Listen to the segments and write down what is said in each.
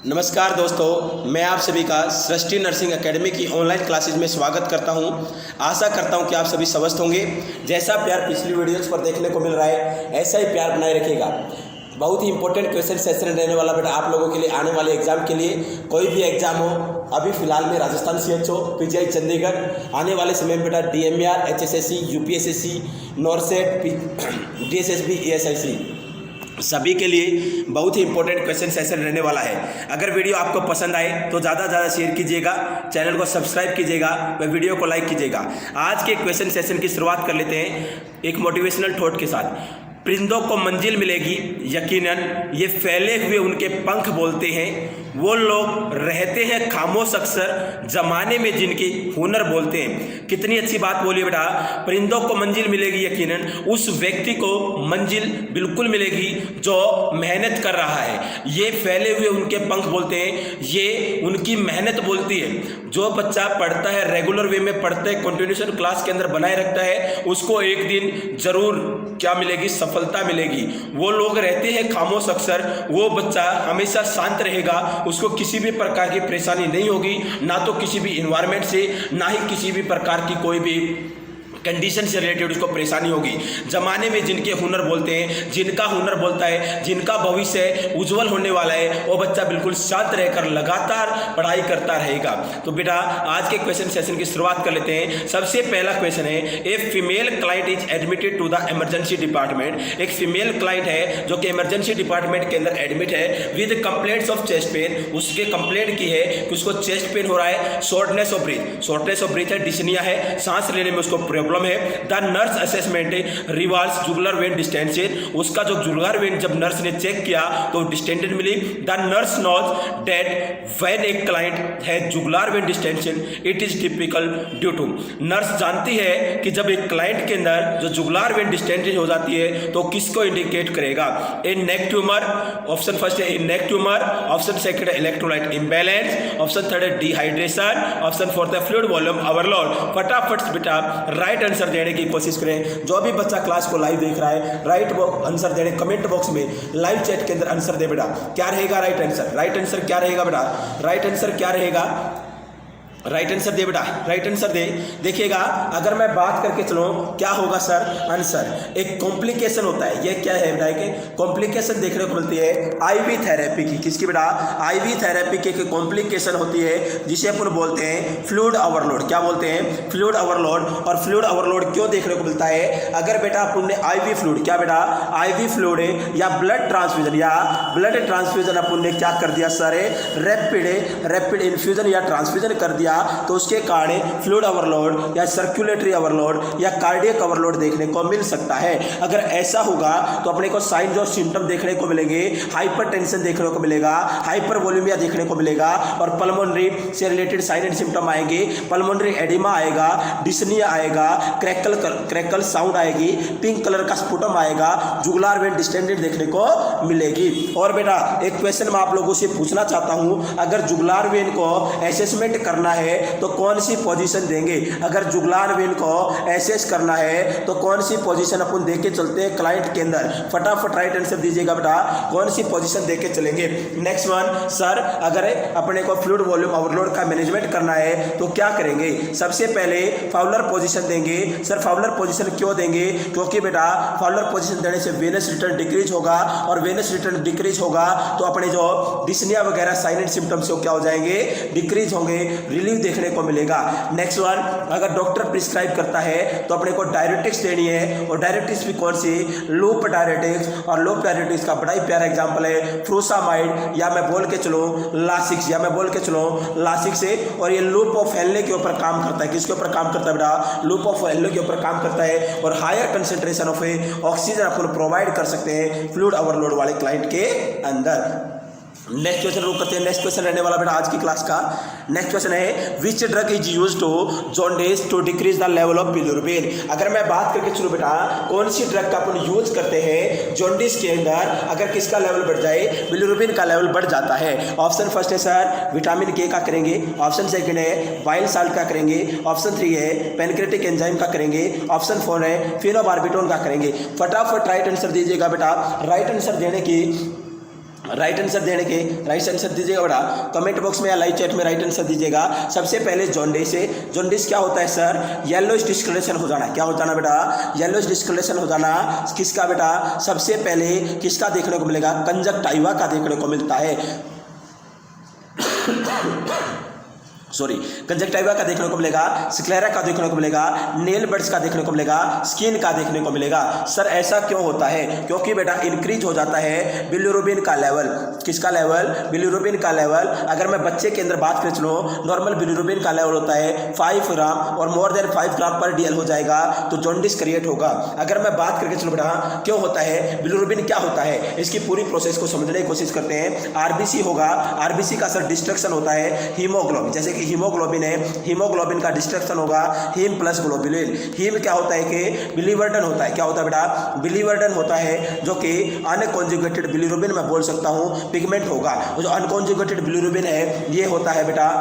नमस्कार दोस्तों, मैं आप सभी का सृष्टि नर्सिंग एकेडमी की ऑनलाइन क्लासेज में स्वागत करता हूं। आशा करता हूं कि आप सभी स्वस्थ होंगे। जैसा प्यार पिछली वीडियोस पर देखने को मिल रहा है, ऐसा ही प्यार बनाए रखिएगा। बहुत ही इंपॉर्टेंट क्वेश्चन सेशन रहने वाला बेटा आप लोगों के लिए आने वाले एग्जाम के लिए। कोई भी एग्जाम हो, अभी फिलहाल में राजस्थान CHO, PGI चंडीगढ़, आने वाले समय में बेटा DMER, HSSC, UPSSC, NORCET, DSSB, ESIC सभी के लिए बहुत ही इंपॉर्टेंट क्वेश्चन सेशन रहने वाला है। अगर वीडियो आपको पसंद आए तो ज़्यादा से ज़्यादा शेयर कीजिएगा, चैनल को सब्सक्राइब कीजिएगा व वीडियो को लाइक कीजिएगा। आज के क्वेश्चन सेशन की शुरुआत कर लेते हैं एक मोटिवेशनल थॉट के साथ। परिंदों को मंजिल मिलेगी यकीनन, ये फैले हुए उनके पंख बोलते हैं। वो लोग रहते हैं खामोश अक्सर, जमाने में जिनकी हुनर बोलते हैं। कितनी अच्छी बात बोली बेटा। परिंदों को मंजिल मिलेगी यकीनन, उस व्यक्ति को मंजिल बिल्कुल मिलेगी जो मेहनत कर रहा है। ये फैले हुए उनके पंख बोलते हैं, ये उनकी मेहनत बोलती है। जो बच्चा पढ़ता है, रेगुलर वे में पढ़ता है, कंटिन्यूएशन क्लास के अंदर बनाए रखता है, उसको एक दिन जरूर क्या मिलेगी, सफलता मिलेगी। वो लोग रहते हैं खामोश अक्सर, वो बच्चा हमेशा शांत रहेगा, उसको किसी भी प्रकार की परेशानी नहीं होगी, ना तो किसी भी इन्वायरमेंट से, ना ही किसी भी प्रकार की कोई भी कंडीशन से रिलेटेड उसको परेशानी होगी। जमाने में जिनके हुनर बोलते हैं, जिनका हुनर बोलता है, जिनका भविष्य उज्जवल होने वाला है, वो बच्चा बिल्कुल शांत रहकर लगातार पढ़ाई करता रहेगा। तो बेटा आज के क्वेश्चन सेशन की शुरुआत कर लेते हैं। सबसे पहला क्वेश्चन है, a female client is admitted to the emergency department. एक फीमेल क्लाइंट है जो कि इमरजेंसी डिपार्टमेंट के अंदर एडमिट है with complaints of chest pain. उसके कंप्लेंट की है कि उसको चेस्ट पेन हो रहा है, शॉर्टनेस ऑफ ब्रीथ है, डिस्निया है, सांस लेने में उसको प्रॉब्लम है। The nurse assessment reveals jugular vein distension. उसका जो जुगुलर वेन जब नर्स ने चेक किया तो डिस्टेंडेड मिली। The nurse knows that when a client है jugular vein distension it is typical due to. Nurse जानती है कि जब एक क्लाइंट के अंदर जो जुगुलर वेन डिस्टेंशन हो जाती है तो किसको इंडिकेट करेगा। ए नेक ट्यूमर, ऑप्शन फर्स्ट है ए नेक ट्यूमर, ऑप्शन सेकंड है इलेक्ट्रोलाइट इंबैलेंस, ऑप्शन थर्ड है डिहाइड्रेशन, ऑप्शन फोर्थ है फ्लूइड वॉल्यूम ओवरलोड। फटाफट बेटा राइट आंसर देने की कोशिश करें। जो भी बच्चा क्लास को लाइव देख रहा है, राइट आंसर देने कमेंट बॉक्स में, लाइव चैट के अंदर आंसर दे बेटा। क्या रहेगा राइट आंसर? राइट आंसर क्या रहेगा बेटा? राइट आंसर क्या रहेगा? राइट आंसर दे बेटा, राइट आंसर दे। देखिएगा अगर मैं बात करके चलूँ क्या होगा सर आंसर। एक कॉम्प्लिकेशन होता है, ये क्या है बेटा कि कॉम्प्लिकेशन देखने को मिलती है IV थेरेपी की। किसकी बेटा? IV थेरेपी की कॉम्प्लिकेशन होती है जिसे अपन बोलते हैं फ्लूइड ओवरलोड। क्या बोलते हैं? Fluid overload. और फ्लूइड ओवरलोड क्यों देखने को मिलता है? अगर बेटा अपन ने IV फ्लूइड, क्या बेटा IV फ्लूइड या ब्लड ट्रांसफ्यूजन अपन ने क्या कर दिया सर, रैपिड इन्फ्यूजन या ट्रांसफ्यूजन कर दिया, तो उसके कारण फ्लूइड ओवरलोड या सर्कुलेटरी ओवरलोड या कार्डियक ओवरलोड देखने को मिल सकता है। अगर ऐसा होगा तो अपने को साइंस और सिम्टम देखने को मिलेंगे। हाइपरटेंशन देखने को मिलेगा, हाइपरवोलेमिया देखने को मिलेगा, और पल्मोनरी से रिलेटेड साइन एंड सिम्टम आएंगे। पल्मोनरी एडिमा आएगा, डिस्निया आएगा, क्रैकल साउंड आएगी, पिंक कलर का स्पुटम आएगा, जुगुलर वेन डिस्टेंडेड देखने को मिलेगी। और बेटा एक क्वेश्चन मैं आप लोगों से पूछना चाहता हूं, अगर जुगुलर वेन को असेसमेंट करना है तो कौन सी पोजीशन देंगे? अगर जुगुलर वेन को एसेस करना है तो कौन सी पोजीशन अपन देके चलते हैं क्लाइंट के अंदर? फटाफट राइट आंसर दीजिएगा बेटा, कौन सी पोजीशन देके चलेंगे। नेक्स्ट वन सर, अगर अपने को फ्लूइड वॉल्यूम ओवरलोड का मैनेजमेंट करना है तो क्या करेंगे? सबसे पहले फाउलर पोजीशन देंगे। सर फाउलर पोजीशन क्यों देंगे? क्योंकि बेटा फाउलर पोजीशन देने से वेनस रिटर्न डिक्रीज होगा, और वेनस रिटर्न डिक्रीज होगा तो अपने जो डिस्निया वगैरह साइन एंड सिम्टम्स क्या हो जाएंगे, डिक्रीज होंगे, रिलीफ देखने को मिलेगा। नेक्स्ट वन, अगर डॉक्टर प्रिस्क्राइब करता है तो अपने को डायरेटिक्स देनी है, और डायरेटिक्स भी कौन सी? Loop diuretics. और लूप डायरेटिक्स का बड़ा ही प्यारा एग्जांपल है फ्रूसामाइड, या मैं बोल के चलूं लासिक्स से। और ये लूप ऑफ हेल्ले के ऊपर काम करता है। किसके ऊपर काम करता है बेटा? लूप ऑफ हेल्ले के ऊपर काम करता है, और हायर कंसेंट्रेशन ऑफ ऑक्सीजन अपन प्रोवाइड कर सकते हैं फ्लूइड ओवरलोड वाले क्लाइंट के अंदर। नेक्स्ट क्वेश्चन रुक करते हैं। नेक्स्ट क्वेश्चन रहने वाला बेटा आज की क्लास का। नेक्स्ट क्वेश्चन है, which drug is used to jaundice to decrease the level of bilirubin. अगर मैं बात करके चलूँ बेटा, कौन सी ड्रग का अपन यूज करते हैं जॉन्डिस के अंदर अगर किसका लेवल बढ़ जाए, बिलिरुबिन का लेवल बढ़ जाता है? ऑप्शन फर्स्ट है सर विटामिन K का करेंगे, ऑप्शन सेकंड है बाइल साल्ट का करेंगे, ऑप्शन 3 है पेनक्रेटिक एंजाइम का करेंगे, ऑप्शन 4 है फिनोबार्बिटोल का करेंगे। फटाफट राइट आंसर दीजिएगा बेटा। राइट आंसर देने की राइट आंसर देने के राइट आंसर दीजिएगा बेटा, कमेंट बॉक्स में या लाइव चैट में राइट आंसर दीजिएगा। सबसे पहले जॉन्डिस है। जॉन्डिस क्या होता है सर? येलोइश डिस्कलरेशन हो जाना। क्या हो जाना बेटा? येलोइश डिस्कलरेशन हो जाना। किसका बेटा? सबसे पहले किसका देखने को मिलेगा? कंजक्टाइवा का देखने को मिलता है। सॉरी, कंजक्टाइवा का देखने को मिलेगा, स्क्लेरा का देखने को मिलेगा, नेल बड्स का देखने को मिलेगा, स्किन का देखने को मिलेगा। सर ऐसा क्यों होता है? क्योंकि बेटा इंक्रीज हो जाता है बिलिरुबिन का लेवल। किसका लेवल? बिलिरुबिन का लेवल। अगर मैं बच्चे के अंदर बात कर चलो, नॉर्मल बिलिरुबिन का लेवल होता है 5 ग्राम और मोर देन 5 ग्राम पर डीएल हो जाएगा तो जॉन्डिस क्रिएट होगा। अगर मैं बात करके चलो बेटा क्यों होता है, बिलिरुबिन क्या होता है, इसकी पूरी प्रोसेस को समझने की कोशिश करते हैं। आरबीसी होगा, आरबीसी का सर डिस्ट्रक्शन होता है हीमोग्लोबिन, जैसे कि हीमोग्लोबिन है, हीमोग्लोबिन का डिस्ट्रक्शन होगा हीम प्लस ग्लोबुलिन। हीम क्या होता है कि बिलीवर्डन होता है। क्या होता है बेटा? बिलीवर्डन होता है, जो कि अनकॉन्जुगेटेड बिलिरुबिन मैं बोल सकता हूँ पिगमेंट होगा। जो अनकॉन्जुगेटेड बिलिरुबिन है ये होता है बेटा,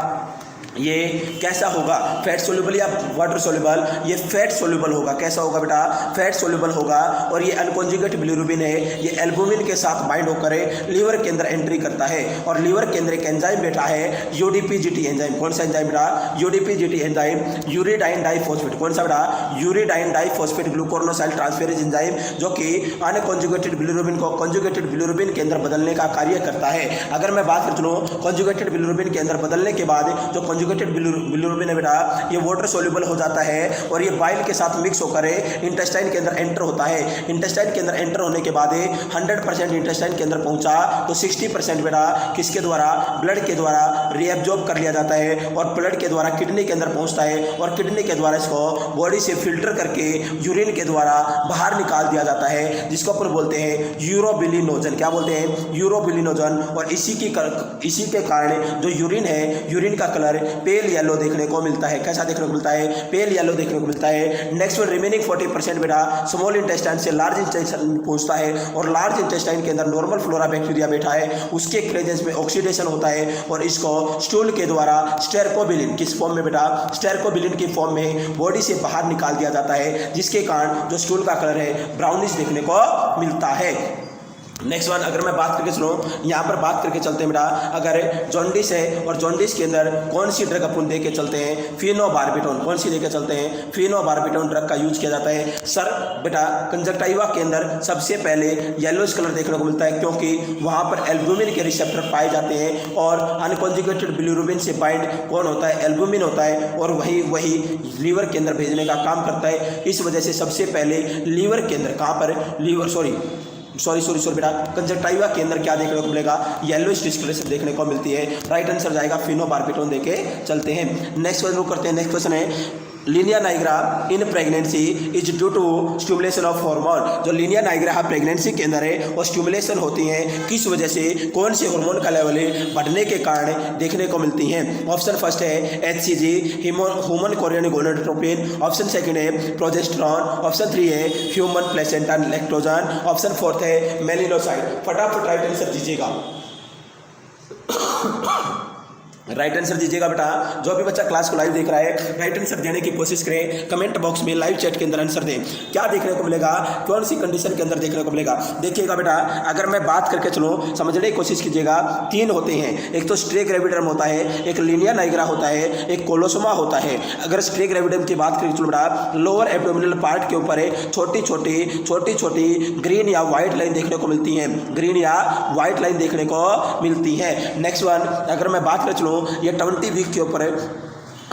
ये कैसा होगा? फैट सोल्यूबल या वाटर सोल्यूबल? ये फैट सोल्यूबल होगा। कैसा होगा बेटा? फैट सोल्यूबल होगा। और ये अनकॉन्जुगेट बिलिरुबिन है, ये एल्बुमिन के साथ बाइंड होकर लीवर के अंदर एंट्री करता है। और लीवर के अंदर एक एंजाइम बेटा है यूडीपीजीटी एंजाइम। कौन सा एंजाइम बेटा? यूडीपीजीटी एंजाइम, यूरिडाइन डाइफॉस्फेट। कौन सा बेटा? यूरिडाइन डाइफॉस्फेट ग्लूकोर्नोसाइल ट्रांसफेरेज एंजाइम, जो कि अनकॉन्जुगेटेड बिलिरुबिन को कॉन्जुगेटेड बिलिरुबिन के अंदर बदलने का कार्य करता है। अगर मैं बात कर चलूँ कॉन्जुगेटेड बिलिरुबिन के अंदर बदलने के बाद जो कॉन्जुगेटेड बिलिरुबिन है बेटा ये वाटर सोल्यूबल हो जाता है और ये बाइल के साथ मिक्स होकर इंटेस्टाइन के अंदर एंटर होता है। इंटेस्टाइन के अंदर एंटर होने के बाद 100% इंटेस्टाइन के अंदर पहुंचा तो 60% बेटा किसके द्वारा? ब्लड के द्वारा रीएब्जॉर्ब कर लिया जाता है और ब्लड के द्वारा किडनी के अंदर पहुंचता है और किडनी के द्वारा इसको बॉडी से फिल्टर करके यूरिन के द्वारा बाहर निकाल दिया जाता है, जिसको अपन बोलते हैं यूरोबिलिनोजन। क्या बोलते हैं? यूरोबिलिनोजन। और इसी के कारण जो यूरिन है, यूरिन का कलर पेल येलो देखने को मिलता है। कैसा देखने को मिलता है? पेल येलो देखने को मिलता है। नेक्स्ट वन रिमेनिंग 40% बेटा स्मॉल इंटेस्टाइन से लार्ज इंटेस्टाइन पहुंचता है और लार्ज इंटेस्टाइन के अंदर नॉर्मल फ्लोरा बैक्टीरिया बैठा है, उसके प्रेजेंस में ऑक्सीडेशन होता है और इसको स्टूल के द्वारा स्टेरकोबिलिन किस फॉर्म में बेटा? स्टेरकोबिलिन की फॉर्म में बॉडी से बाहर निकाल दिया जाता है, जिसके कारण जो स्टूल का कलर है ब्राउनिश देखने को मिलता है। नेक्स्ट वन अगर मैं बात करके चलूँ, यहाँ पर बात करके चलते हैं बेटा, अगर जॉन्डिस है और जॉन्डिस के अंदर कौन सी ड्रग अपन दे के चलते हैं? फिनोबार्बिटोन। कौन सी दे के चलते हैं? फिनोबार्बिटोन ड्रग का यूज किया जाता है। सर बेटा कंजक्टाइवा के अंदर सबसे पहले येलोइश कलर देखने को मिलता है क्योंकि वहाँ पर एल्बुमिन के रिसेप्टर पाए जाते हैं और अनकॉन्जुगेटेड बिलिरुबिन से बाइंड कौन होता है? एल्बुमिन होता है और वही लीवर के अंदर भेजने का काम करता है। इस वजह से सबसे पहले लीवर के अंदर कहाँ पर? लीवर सॉरी बेटा कंजक्टाइवा के अंदर क्या देखने को मिलेगा? येलोइश डिस्कलरेशन देखने को मिलती है। राइट आंसर जाएगा फिनोबार्बिटोन देके चलते हैं। नेक्स्ट क्वेश्चन करते हैं। नेक्स्ट क्वेश्चन है linea nigra in pregnancy is due to stimulation of hormone. जो लीनिया नाइग्रा प्रेगनेंसी के अंदर है वो स्टिमुलेशन होती है, किस वजह से? कौन से हार्मोन का लेवल बढ़ने के कारण देखने को मिलती हैं? ऑप्शन फर्स्ट है HCG human Korean gonadotropin, option second है प्रोजेस्टेरॉन, ऑप्शन 3 है ह्यूमन प्लेसेंटा लैक्टोजन, ऑप्शन 4 है मेलिनोसाइट। फटाफट राइट आंसर दीजिएगा। राइट आंसर दीजिएगा बेटा। जो भी बच्चा क्लास को लाइव देख रहा है राइट आंसर देने की कोशिश करें, कमेंट बॉक्स में लाइव चैट के अंदर आंसर दें। क्या देखने को मिलेगा? कौन सी कंडीशन के अंदर देखने को मिलेगा? देखिएगा बेटा, अगर मैं बात करके चलूँ समझने की कोशिश कीजिएगा। 3 होते हैं, एक तो स्ट्रे ग्रेविडम होता है, एक लीनिया नाइग्रा होता है, एक कोलोसोमा होता है। अगर स्ट्रे ग्रेविडम की बात करके चलो बेटा, लोअर एब्डोमिनल पार्ट के ऊपर छोटी छोटी ग्रीन या व्हाइट लाइन देखने को मिलती है, ग्रीन या व्हाइट लाइन देखने को मिलती है। नेक्स्ट वन अगर मैं बात कर चलूँ ये 20 वीक के ऊपर है,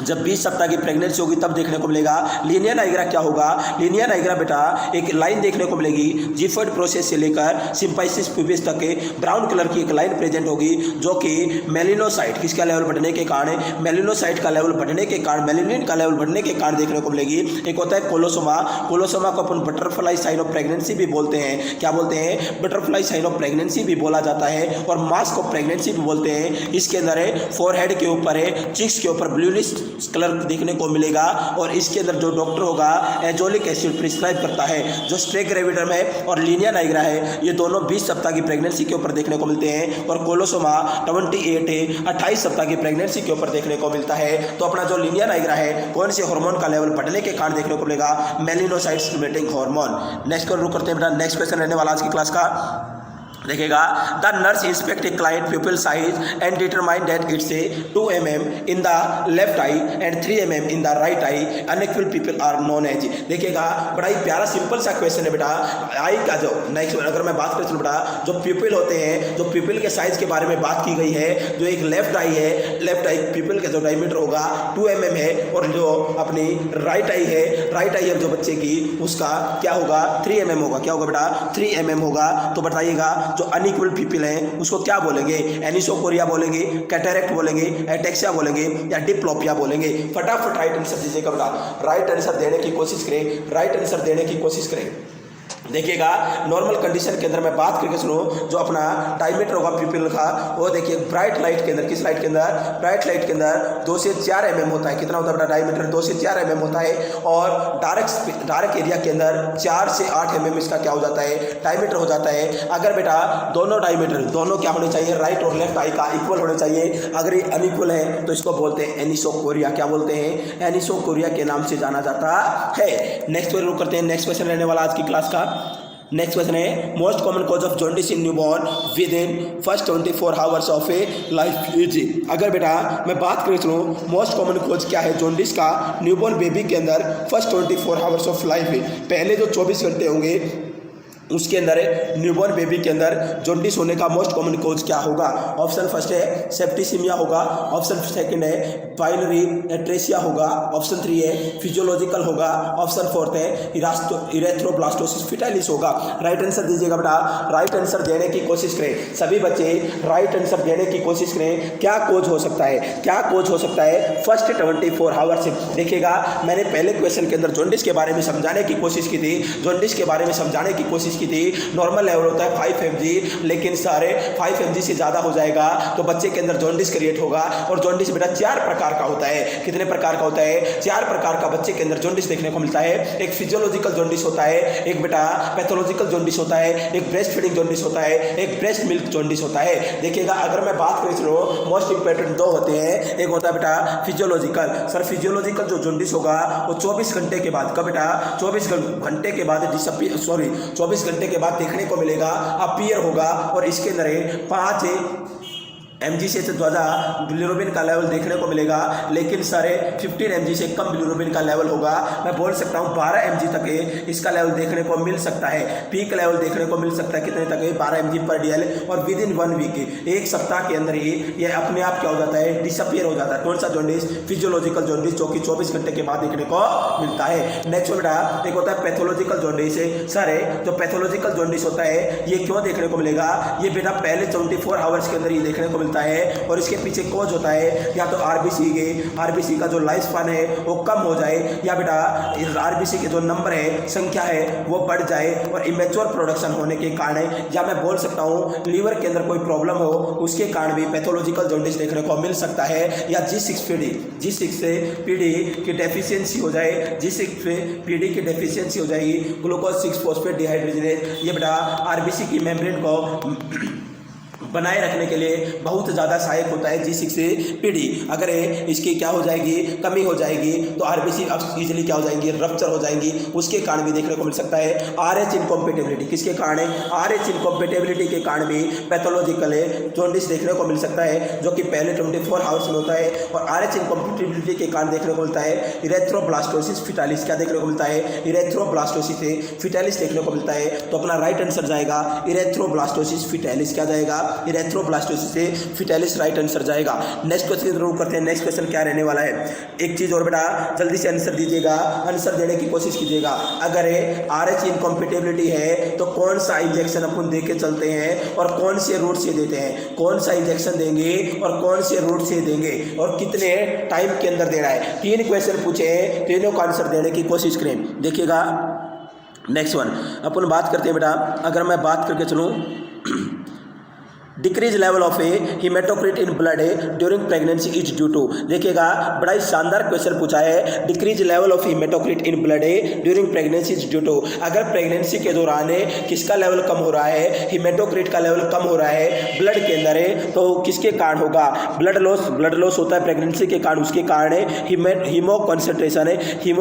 जब 20 सप्ताह की प्रेगनेंसी होगी तब देखने को मिलेगा। लीनिया नाइग्रा क्या होगा? लीनिया नाइग्रा बेटा एक लाइन देखने को मिलेगी, जिफर्ड प्रोसेस से लेकर सिम्पाइसिस प्यूबिस तक के ब्राउन कलर की एक लाइन प्रेजेंट होगी, जो कि मेलिनोसाइट किसका लेवल बढ़ने के कारण, मेलिनोसाइट का लेवल बढ़ने के कारण, मेलिनिन का लेवल बढ़ने के कारण देखने को मिलेगी। एक होता है कोलोसोमा, कोलोसोमा को अपन बटरफ्लाई साइन ऑफ प्रेगनेंसी भी बोलते हैं। क्या बोलते हैं? बटरफ्लाई साइन ऑफ प्रेगनेंसी भी बोला जाता है और मास्क ऑफ प्रेगनेंसी भी बोलते हैं। इसके अंदर है फोरहेड के ऊपर है, चिक्स के ऊपर ब्लूइश कलर देखने को मिलेगा और इसके अंदर जो डॉक्टर होगा एजोलिक एसिड प्रिस्क्राइब करता है। जो स्ट्रे ग्रेविडम है और लीनिया नाइग्रा है ये दोनों 20 सप्ताह की प्रेगनेंसी के ऊपर देखने को मिलते हैं और कोलोसोमा 28 सप्ताह की प्रेगनेंसी के ऊपर देखने को मिलता है। तो अपना जो लीनिया नाइग्रा है कौन से हार्मोन का लेवल बढ़ने के कारण देखने को मिलेगा? मेलिनोसाइट स्टिमुलेटिंग हार्मोन। नेक्स्ट को रुक करते हैं बेटा, नेक्स्ट क्वेश्चन रहने वाला आज की क्लास का। देखिएगा the nurse inspect a client pupil size and determine that it's a 2 mm in the left eye and 3 mm in the right eye unequal pupil are known as. देखिएगा बड़ा ही प्यारा simple सा क्वेश्चन है बेटा। आई का जो नेक्स्ट अगर मैं बात करूँ बेटा, जो पीपल होते हैं, जो पीपल के साइज के बारे में बात की गई है, जो एक लेफ्ट आई है, लेफ्ट आई पीपल का जो डायमीटर होगा 2 mm है, और जो अपनी राइट आई है, राइट आई है जो बच्चे की, उसका क्या होगा 3 mm होगा। क्या होगा बेटा 3 mm होगा। तो बताइएगा जो अनइक्वल पीपल हैं उसको क्या बोलेंगे, एनिसोकोरिया बोलेंगे, कैटरेक्ट बोलेंगे, एटेक्सिया बोलेंगे या डिप्लोपिया बोलेंगे। फटाफट राइट आंसर दीजिएगा बेटा, राइट आंसर देने की कोशिश करें, राइट आंसर देने की कोशिश करें। देखिएगा नॉर्मल कंडीशन के अंदर मैं बात करके सुनो, जो अपना डायमीटर होगा पीपल का, वो देखिए ब्राइट लाइट के अंदर, किस लाइट के अंदर, ब्राइट लाइट के अंदर 2 से 4 mm होता है। कितना होता है बेटा डायमीटर 2 से 4 mm होता है। और डार्क एरिया के अंदर 4 से 8 mm इसका क्या हो जाता है डायमीटर हो जाता है। अगर बेटा दोनों डायमीटर दोनों क्या होने चाहिए, राइट और लेफ्ट आई का इक्वल होने चाहिए। अगर ये अनइक्वल है तो इसको बोलते हैं एनिसोकोरिया। क्या बोलते हैं, एनिसोकोरिया के नाम से जाना जाता है। नेक्स्ट क्वेश्चन करते हैं, नेक्स्ट क्वेश्चन रहने वाला आज की क्लास का। नेक्स्ट क्वेश्चन है most common cause of jaundice in newborn with in first 24 hours of A life is. अगर बेटा मैं बात करें चलो मोस्ट कॉमन कॉज क्या है जॉन्डिस का न्यूबॉर्न बेबी के अंदर फर्स्ट 24 आवर्स ऑफ लाइफ है, पहले जो 24 घंटे होंगे उसके अंदर न्यूबॉर्न बेबी के अंदर जॉन्डिस होने का मोस्ट कॉमन कॉज क्या होगा। ऑप्शन फर्स्ट है सेप्टिसिमिया होगा, ऑप्शन सेकंड है बाइनरी एट्रेसिया होगा, ऑप्शन 3 है फिजियोलॉजिकल होगा, ऑप्शन 4 है इरेथ्रोब्लास्टोसिस फिटाइलिस होगा। राइट आंसर दीजिएगा बेटा, राइट आंसर देने की कोशिश करें सभी बच्चे, राइट आंसर देने की कोशिश करें। क्या कॉज हो सकता है, क्या कॉज हो सकता है फर्स्ट 24 आवर्स से। देखिएगा मैंने पहले क्वेश्चन के अंदर जॉन्डिस के बारे में समझाने की कोशिश की थी, जॉन्डिस के बारे में समझाने की कोशिश की थी। नॉर्मल लेवल होता है 5 mg, लेकिन सारे 5 mg से ज़्यादा हो जाएगा तो बच्चे के अंदर जॉन्डिस क्रिएट होगा। और जॉन्डिस बेटा 4 प्रकार का होता है। कितने प्रकार का होता है, 4 प्रकार का बच्चे के अंदर जॉन्डिस देखने को मिलता है। एक फिजियोलॉजिकल जॉन्डिस होता है, एक बेटा पैथोलॉजिकल जॉन्डिस होता है, एक ब्रेस्ट फीडिंग जॉन्डिस होता है, एक ब्रेस्ट मिल्क जॉन्डिस होता है। देखिएगा अगर मैं बात करूँ चलो मोस्ट इंपॉर्टेंट 2 होते हैं, एक होता है बेटा फिजियोलॉजिकल। सर फिजियोलॉजिकल जो जॉन्डिस होगा वो 24 घंटे के बाद, कब बेटा 24 घंटे के बाद 24 घंटे के बाद देखने को मिलेगा, अपीयर होगा। और इसके अंदर 5 mg से ज़्यादा बिलिरुबिन का लेवल देखने को मिलेगा, लेकिन सारे 15 mg से कम बिलिरुबिन का लेवल होगा। मैं बोल सकता हूँ 12 mg तक इसका लेवल देखने को मिल सकता है, पीक लेवल देखने को मिल सकता है। कितने तक है 12 mg पर DL। और विद इन 1 वीक, एक सप्ताह के अंदर ही ये अपने आप क्या हो जाता है डिसअपियर हो जाता है। कौन सा जॉन्डिस, फिजियोलॉजिकल जॉन्डिस, जो कि 24 घंटे के बाद देखने को मिलता है। नेक्स्ट बेटा एक होता है पैथोलॉजिकल जॉन्डिस। सर जो पैथोलॉजिकल जॉन्डिस होता है ये क्यों देखने को मिलेगा, ये बेटा पहले 24 आवर्स के अंदर ही देखने को मिलता है। और इसके पीछे कॉज होता है या तो आरबीसी का जो लाइफ स्पैन है वो कम हो जाए, या बेटा आरबीसी के जो नंबर है, संख्या है वो बढ़ जाए, और इमेच्योर प्रोडक्शन होने के कारण, या मैं बोल सकता हूँ लीवर के अंदर कोई प्रॉब्लम हो उसके कारण भी पैथोलॉजिकल जॉन्डिस देखने को मिल सकता है। या G6PD की डेफिशिएंसी हो जाए, G6PD की डेफिशिएंसी हो जाएगी, ग्लूकोज 6 फॉस्फेट डिहाइड्रोजनेज। ये बेटा आरबीसी की मेम्ब्रेन को बनाए रखने के लिए बहुत ज़्यादा सहायक होता है G6PD। अगर इसकी क्या हो जाएगी, कमी हो जाएगी तो आरबीसी अब इजीली क्या हो जाएंगी, रप्चर हो जाएंगी, उसके कारण भी देखने को मिल सकता है। RH इनकॉम्पेटेबिलिटी, किसके कारण है, RH इनकॉम्पेटेबिलिटी के कारण भी पैथोलॉजिकल जॉन्डिस देखने को मिल सकता है, जो कि पहले 24 आवर्स में होता है। और RH इनकॉम्पेटेबिलिटी के कारण देखने को मिलता है इरेथ्रोब्लास्टोसिस फिटालिस। क्या देखने को मिलता है, इरेथ्रोब्लास्टोसिस फिटालिस देखने को मिलता है। तो अपना राइट आंसर जाएगा इरेथ्रोब्लास्टोसिस फिटालिस। क्या जाएगा, इरेथ्रोब्लास्टोसिस से फिटालिस राइट आंसर जाएगा। नेक्स्ट क्वेश्चन जरूर करते हैं। नेक्स्ट क्वेश्चन क्या रहने वाला है, एक चीज और बेटा जल्दी से आंसर दीजिएगा, आंसर देने की कोशिश कीजिएगा। अगर RH इनकॉम्पेटेबिलिटी है तो कौन सा इंजेक्शन अपन दे के चलते हैं और कौन से रूट से देते हैं, कौन सा इंजेक्शन देंगे और कौन से रूट से देंगे और कितने टाइम के अंदर देना है। 3 क्वेश्चन पूछे हैं, तीनों का आंसर देने की कोशिश करें। देखिएगा नेक्स्ट वन अपन बात करते हैं बेटा, अगर मैं बात करके चलूँ decrease level of a haematocrit in blood during pregnancy is due to. देखिएगा बड़ा ही शानदार क्वेश्चन पूछा है, decrease level of haematocrit in blood during pregnancy is due to. अगर प्रेगनेंसी के दौरान किसका लेवल कम हो रहा है, हीमेटोक्रिट का लेवल कम हो रहा है ब्लड के अंदर तो किसके कारण होगा, ब्लड लॉस होता है प्रेगनेंसी के कारण, उसके कारण हीमो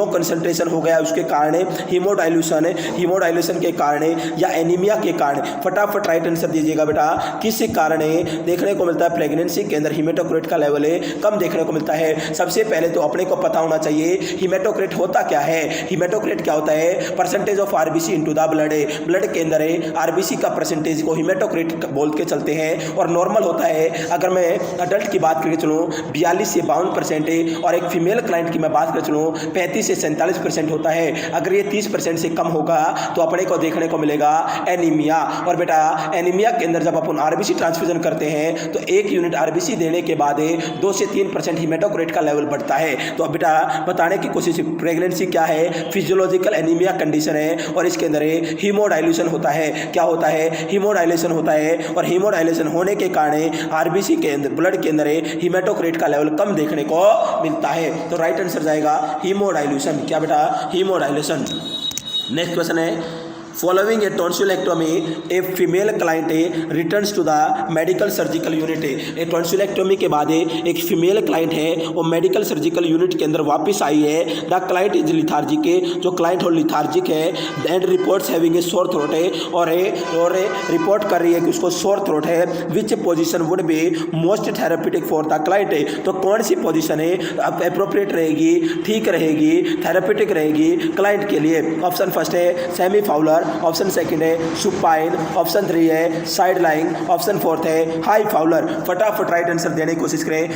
कंसंट्रेशन हो गया, उसके कारण हीमोडाइल्यूशन के कारण या एनीमिया के कारण। फटाफट राइट आंसर दीजिएगा बेटा, किस कारण देखने को मिलता है प्रेगनेंसी के अंदर हीमेटोक्रिट का लेवल कम देखने को मिलता है। सबसे पहले तो अपने को पता होना चाहिए हीमेटोक्रिट होता क्या है। हीमेटोक्रिट क्या होता है, percentage of RBC into the blood. Blood के अंदर आरबीसी का परसेंटेज को हीमेटोक्रिट बोल के चलते हैं और नॉर्मल होता है। अगर मैं अडल्ट की बात करके चलूँ 42 से 52% और एक फीमेल क्लाइंट की मैं बात कर चलूँ 35 से 47% होता है। अगर ये 30% से कम होगा तो अपने को देखने को मिलेगा एनीमिया। और बेटा एनीमिया के अंदर जब अपन आरबीसी ट्रांसफ्यूजन करते हैं तो 1 यूनिट आरबीसी देने के बाद 2 से 3% हीमेटोक्रिट का लेवल बढ़ता है। तो अब बेटा बताने की कोशिश, प्रेगनेंसी क्या है, फिजियोलॉजिकल एनीमिया कंडीशन है और इसके अंदर हीमोडाइल्यूशन होता है। क्या होता है, हीमोडाइल्यूशन होता है और हीमोडाइल्यूशन होने के कारण आरबीसी के अंदर ब्लड के अंदर हीमेटोक्रिट का लेवल कम देखने को मिलता है। तो राइट आंसर जाएगा हीमोडाइल्यूशन। क्या बेटा, हीमोडाइल्यूशन। नेक्स्ट क्वेश्चन है, following a tonsillectomy a female client returns to the medical surgical unit. A tonsillectomy के बाद एक फीमेल क्लाइंट है वो मेडिकल सर्जिकल यूनिट के अंदर वापस आई है। द क्लाइंट इज लिथार्जिक, जो क्लाइंट हो लिथार्जिक है। And reports having a sore throat है और रिपोर्ट कर रही है कि उसको सोर थ्रोट है। Which position would be most therapeutic for the client. तो कौन सी पोजीशन है अप्रोप्रिएट रहेगी, ठीक रहेगी, थेरेप्यूटिक रहेगी क्लाइंट के लिए। ऑप्शन फर्स्ट है सेमी फाउलर, ऑप्शन सेकंड है सुपाइन, ऑप्शन 3 है साइड लाइन, ऑप्शन 4 है हाई फाउलर। फटाफट राइट आंसर देने की कोशिश करें,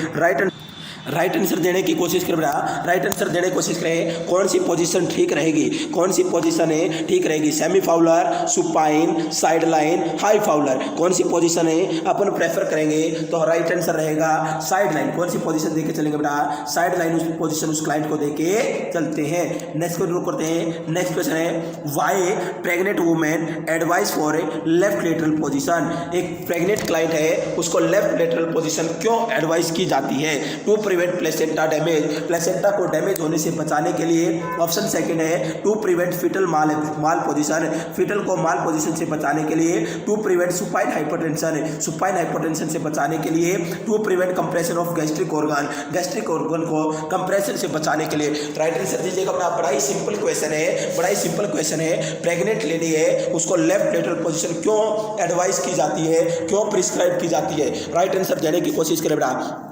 राइट आंसर देने की कोशिश करें बेटा, राइट आंसर देने की कोशिश करें। कौन सी पोजीशन ठीक रहेगी, कौन सी पोजीशन है ठीक रहेगी, semi Fowler, supine, side line, high Fowler. कौन सी पोजीशन है अपन प्रेफर करेंगे तो राइट आंसर रहेगा साइड लाइन। कौन सी पोजीशन देके चलेंगे बेटा, साइड लाइन। उस पोजीशन उस क्लाइंट को देके चलते हैं। नेक्स्ट क्वेश्चन करते हैं। नेक्स्ट क्वेश्चन है, why pregnant women advice for left lateral position. एक प्रेग्नेंट क्लाइंट है उसको लेफ्ट लेटरल पोजीशन क्यों एडवाइस की जाती है, to prevent placenta damage, placenta को डैमेज होने से बचाने के लिए। ऑप्शन सेकंड है to prevent fetal malposition, fetal को माल पोजीशन से बचाने के लिए। To prevent supine hypotension, supine hypotension से बचाने के लिए। To prevent compression of gastric organ, gastric organ को कंप्रेशन से बचाने के लिए। राइट आंसर दीजिएगा अपना। बड़ा ही सिंपल क्वेश्चन है, बड़ा ही सिंपल क्वेश्चन है। प्रेग्नेंट लेडी है उसको लेफ्ट लेटरल पोजीशन क्यों एडवाइस की जाती है, क्यों प्रिस्क्राइब की जाती है। राइट आंसर देने की कोशिश करें बेटा।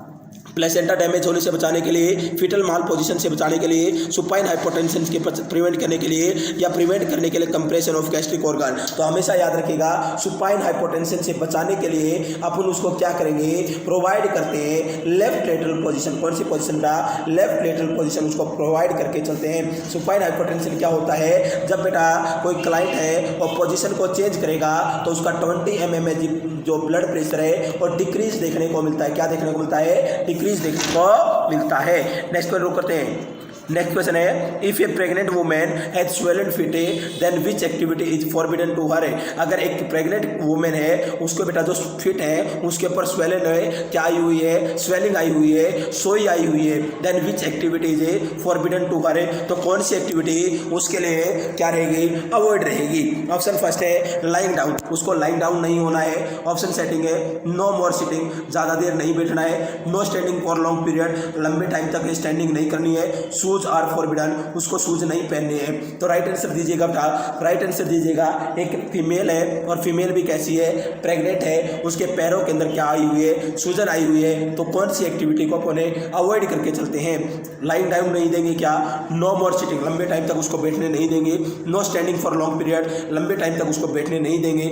प्लेसेंटा डैमेज होने से बचाने के लिए, फीटल माल पोजीशन से बचाने के लिए, सुपाइन हाइपोटेंशन के प्रिवेंट करने के लिए या प्रिवेंट करने के लिए कंप्रेशन ऑफ गैस्ट्रिक ऑर्गन। तो हमेशा याद रखिएगा सुपाइन हाइपोटेंशन से बचाने के लिए अपन उसको क्या करेंगे, प्रोवाइड करते हैं लेफ्ट लेटरल पोजीशन। कौन सी पोजीशन का, लेफ्ट लेटरल पोजीशन उसको प्रोवाइड करके चलते हैं। सुपाइन हाइपोटेंशन क्या होता है, जब बेटा कोई क्लाइंट है और पोजीशन को चेंज करेगा तो उसका 20 mm जो ब्लड प्रेशर है और डिक्रीज देखने को मिलता है। क्या देखने को मिलता है, डिक्रीज देखने को मिलता है। नेक्स्ट क्वेश्चन करते हैं। नेक्स्ट क्वेश्चन है, if a pregnant women has swollen feet then which activity is forbidden to her. अगर एक प्रेग्नेंट वुमेन है उसको बेटा जो फिट है उसके ऊपर स्वेलन है, क्या आई हुई है, स्वेलिंग आई हुई है, सोई आई हुई है, then which activity is forbidden to her. तो कौन सी एक्टिविटी उसके लिए क्या रहेगी, अवॉइड रहेगी। ऑप्शन फर्स्ट है लाइंग डाउन, उसको लाइंग डाउन नहीं होना है। ऑप्शन सेटिंग है नो मोर सिटिंग, ज़्यादा देर नहीं बैठना है। No standing for long period, लंबे टाइम तक स्टैंडिंग नहीं करनी है। शूज आर फॉरबिडन, उसको शूज नहीं पहनने हैं। तो राइट आंसर दीजिएगा बेटा, राइट आंसर दीजिएगा। एक फीमेल है और फीमेल भी कैसी है, प्रेग्नेंट है, उसके पैरों के अंदर क्या आई हुई है, सूजन आई हुई है। तो कौन सी एक्टिविटी को अपने अवॉइड करके चलते हैं, लाइंग डाउन नहीं देंगे, क्या नो मोर सिटिंग, लंबे टाइम तक उसको बैठने नहीं देंगे। No standing for long period, लंबे टाइम तक उसको बैठने नहीं देंगे,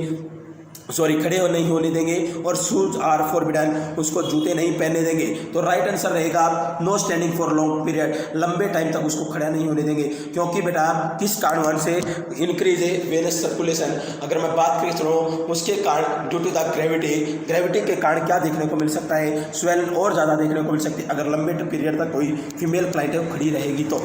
खड़े नहीं होने देंगे। और शूज आर फॉरबिडन, उसको जूते नहीं पहनने देंगे। तो राइट आंसर रहेगा no standing for long period, लंबे टाइम तक उसको खड़ा नहीं होने देंगे। क्योंकि बेटा किस कारण से इंक्रीज है वेनस सर्कुलेशन, अगर मैं बात करें चलो उसके कारण due to the gravity, gravity के कारण क्या देखने को मिल सकता है, स्वेलन और ज़्यादा देखने को मिल सकती है अगर लंबे पीरियड तक कोई फीमेल क्लाइंट खड़ी रहेगी तो।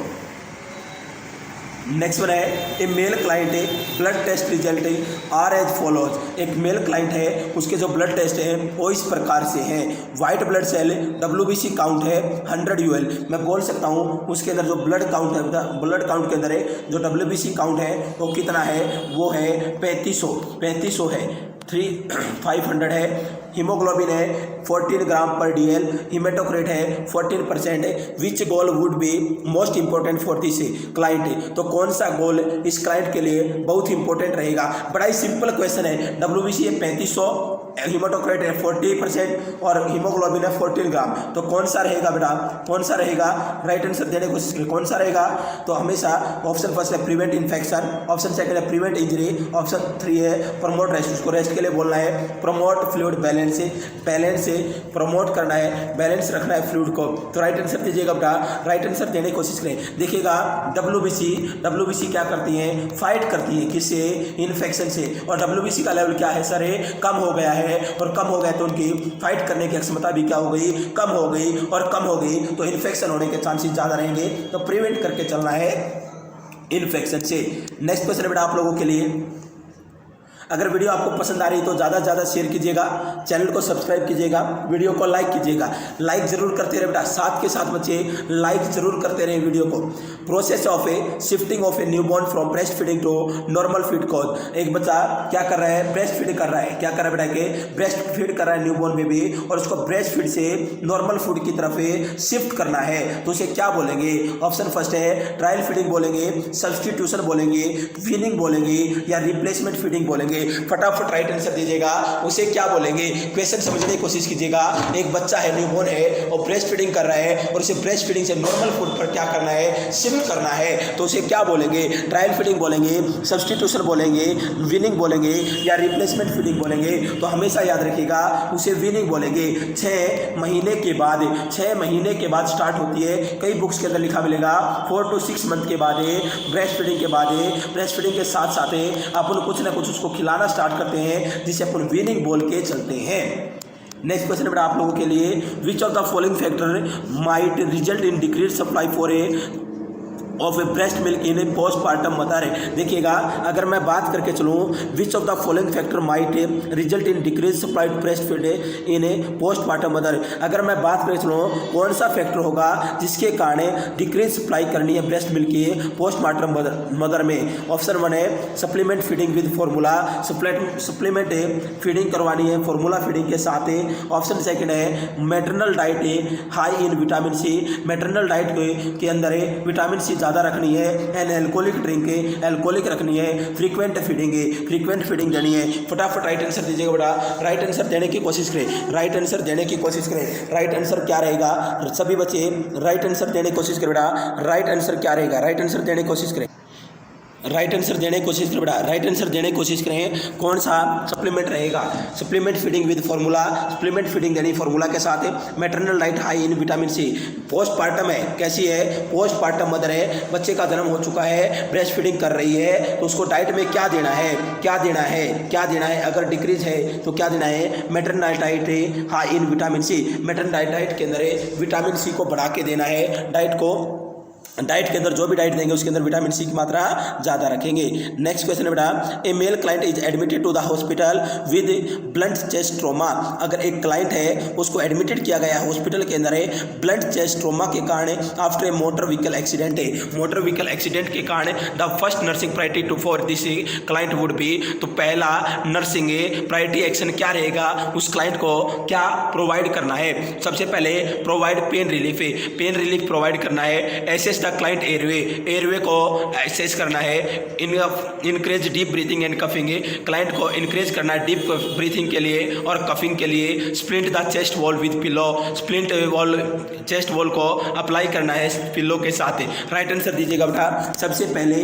नेक्स्ट वन है ए मेल क्लाइंट है blood test result are as follows. एक मेल क्लाइंट है उसके जो ब्लड टेस्ट है वो इस प्रकार से हैं। White blood cell WBC count है 100 UL। मैं बोल सकता हूँ उसके अंदर जो ब्लड काउंट है, ब्लड काउंट के अंदर है जो WBC काउंट है वो कितना है, वो है 3500 है, 500 है। हीमोग्लोबिन है 14 ग्राम पर DL। हीमेटोक्रेट है 14% है। Which goal would be most important for this client. तो कौन सा गोल इस क्लाइंट के लिए बहुत इंपॉर्टेंट रहेगा। बड़ा ही सिंपल क्वेश्चन है। WBC है 3500, हीमेटोक्रेट है 40% और हीमोग्लोबिन है 14 ग्राम। तो कौन सा रहेगा बेटा, कौन सा रहेगा, राइट आंसर देने की कोशिश करें कौन सा रहेगा। तो हमेशा ऑप्शन फर्स्ट है प्रिवेंट इन्फेक्शन, ऑप्शन सेकंड है प्रिवेंट इंजरी, ऑप्शन 3 है प्रमोट रेस्ट। उसको रेस्ट के लिए बोलना है प्रमोट फ्लूइड बैलेंस से प्रमोट करना है, बैलेंस रखना है फ्लूइड को। तो राइट आंसर दीजिएगा बेटा, राइट आंसर देने की कोशिश करें। देखिएगा WBC क्या करती है, फाइट करती है किससे, इन्फेक्शन से। और WBC का लेवल क्या है सर, कम हो गया है। और कम हो गया तो उनकी फाइट करने की क्षमता भी क्या हो गई, कम हो गई। और कम हो गई तो इन्फेक्शन होने के चांसेस ज़्यादा रहेंगे। तो प्रिवेंट करके चलना है इन्फेक्शन से। नेक्स्ट क्वेश्चन है बेटा आप लोगों के लिए। अगर वीडियो आपको पसंद आ रही है तो ज़्यादा से ज़्यादा शेयर कीजिएगा, चैनल को सब्सक्राइब कीजिएगा, वीडियो को लाइक कीजिएगा। लाइक जरूर करते रहे बेटा, साथ के साथ बच्चे लाइक जरूर करते रहे वीडियो को। Process of a shifting of a newborn from breast feeding to normal feed cause. एक बच्चा क्या कर रहा है, ब्रेस्ट फीड कर रहा है। क्या कर रहा है बेटा के, ब्रेस्ट फीड कर रहा है न्यूबॉर्न बेबी और उसको ब्रेस्ट फीड से नॉर्मल फूड की तरफ शिफ्ट करना है। तो उसे क्या बोलेंगे, ऑप्शन फर्स्ट है ट्रायल फीडिंग बोलेंगे, सब्सटीट्यूशन बोलेंगे, वीनिंग बोलेंगे या रिप्लेसमेंट फीडिंग बोलेंगे। फटाफट राइट आंसर दीजिएगा, उसे क्या बोलेंगे। क्वेश्चन समझने की कोशिश कीजिएगा। एक बच्चा है न्यूबॉर्न है और ब्रेस्ट फीडिंग कर रहा है और उसे ब्रेस्ट फीडिंग से नॉर्मल फूड पर क्या करना है, शिफ्ट करना है। तो उसे क्या बोलेंगे, ट्रायल फीडिंग बोलेंगे, सब्सटीट्यूशन बोलेंगे, वीनिंग बोलेंगे या रिप्लेसमेंट फीडिंग बोलेंगे। तो हमेशा याद रखिएगा उसे वीनिंग बोलेंगे। 6 महीने के बाद स्टार्ट होती है। कई बुक्स के अंदर लिखा मिलेगा 4 to 6 मंथ के बाद ब्रेस्ट फीडिंग के बाद ब्रेस्ट फीडिंग के साथ साथ अपन कुछ ना कुछ उसको खिलाना स्टार्ट करते हैं जिसे अपन वीनिंग बोल के चलते हैं। नेक्स्ट क्वेश्चन बेटा आप लोगों के लिए, विच of the following factor might result in decrease supply for a of A breast milk in A postpartum mother. देखिएगा अगर मैं बात करके चलूँ, विच of the following factor might result in decrease supply breast feed in A postpartum mother. अगर मैं बात करके चलूँ कौन सा फैक्टर होगा जिसके कारण डिक्रीज सप्लाई करनी है ब्रेस्ट मिल्क की पोस्टमार्टम मदर में। ऑप्शन 1 है supplement feeding with formula, supplement feeding करवानी है फार्मूला फीडिंग के साथ। ऑप्शन सेकंड है maternal diet high in vitamin C, maternal diet के अंदर विटामिन सी ज़्यादा रखनी है। एंड एल्कोहलिक ड्रिंक एल्कोहलिक रखनी है। फ्रीक्वेंट फीडिंग देनी है। फटाफट राइट आंसर दीजिएगा बेटा, राइट आंसर देने की कोशिश करें, राइट आंसर देने की कोशिश करें। राइट आंसर क्या रहेगा, सभी बच्चे राइट आंसर देने की कोशिश करें बेटा, राइट आंसर क्या रहेगा, राइट आंसर देने की कोशिश करें, राइट आंसर देने की कोशिश करें बेटा, राइट आंसर देने की कोशिश करें। कौन सा सप्लीमेंट रहेगा, supplement feeding with formula, supplement feeding देनी फार्मूला के साथ। Maternal diet high in vitamin C. Postpartum है, कैसी है, पोस्टपार्टम मदर है, बच्चे का जन्म हो चुका है, ब्रेस्ट फीडिंग कर रही है, तो उसको डाइट में क्या देना है, क्या देना है, क्या देना है। अगर डिक्रीज है तो क्या देना है, maternal diet high in vitamin C. Maternal diet के अंदर विटामिन सी को बढ़ा के देना है। डाइट के अंदर जो भी डाइट देंगे उसके अंदर विटामिन सी की मात्रा ज़्यादा रखेंगे। नेक्स्ट क्वेश्चन है बेटा, a male client is admitted to the hospital with blunt chest trauma. अगर एक क्लाइंट है उसको एडमिटेड किया गया है हॉस्पिटल के अंदर है ब्लंट चेस्ट ट्रॉमा के कारण after a motor vehicle accident है। मोटर व्हीकल एक्सीडेंट के कारण the first nursing priority to for this client would be. तो पहला नर्सिंग प्रायोरिटी एक्शन क्या रहेगा, उस क्लाइंट को क्या प्रोवाइड करना है। सबसे पहले प्रोवाइड पेन रिलीफ प्रोवाइड करना है। एसेस द क्लाइंट एयरवे को एसेस करना है। Increase deep breathing and coughing, client को इनक्रेज करना है डीप ब्रीथिंग के लिए और कफिंग के लिए। Splint the chest wall with pillow, splint wall chest wall को अप्लाई करना है पिलो के साथ। राइट आंसर दीजिएगा बेटा, सबसे पहले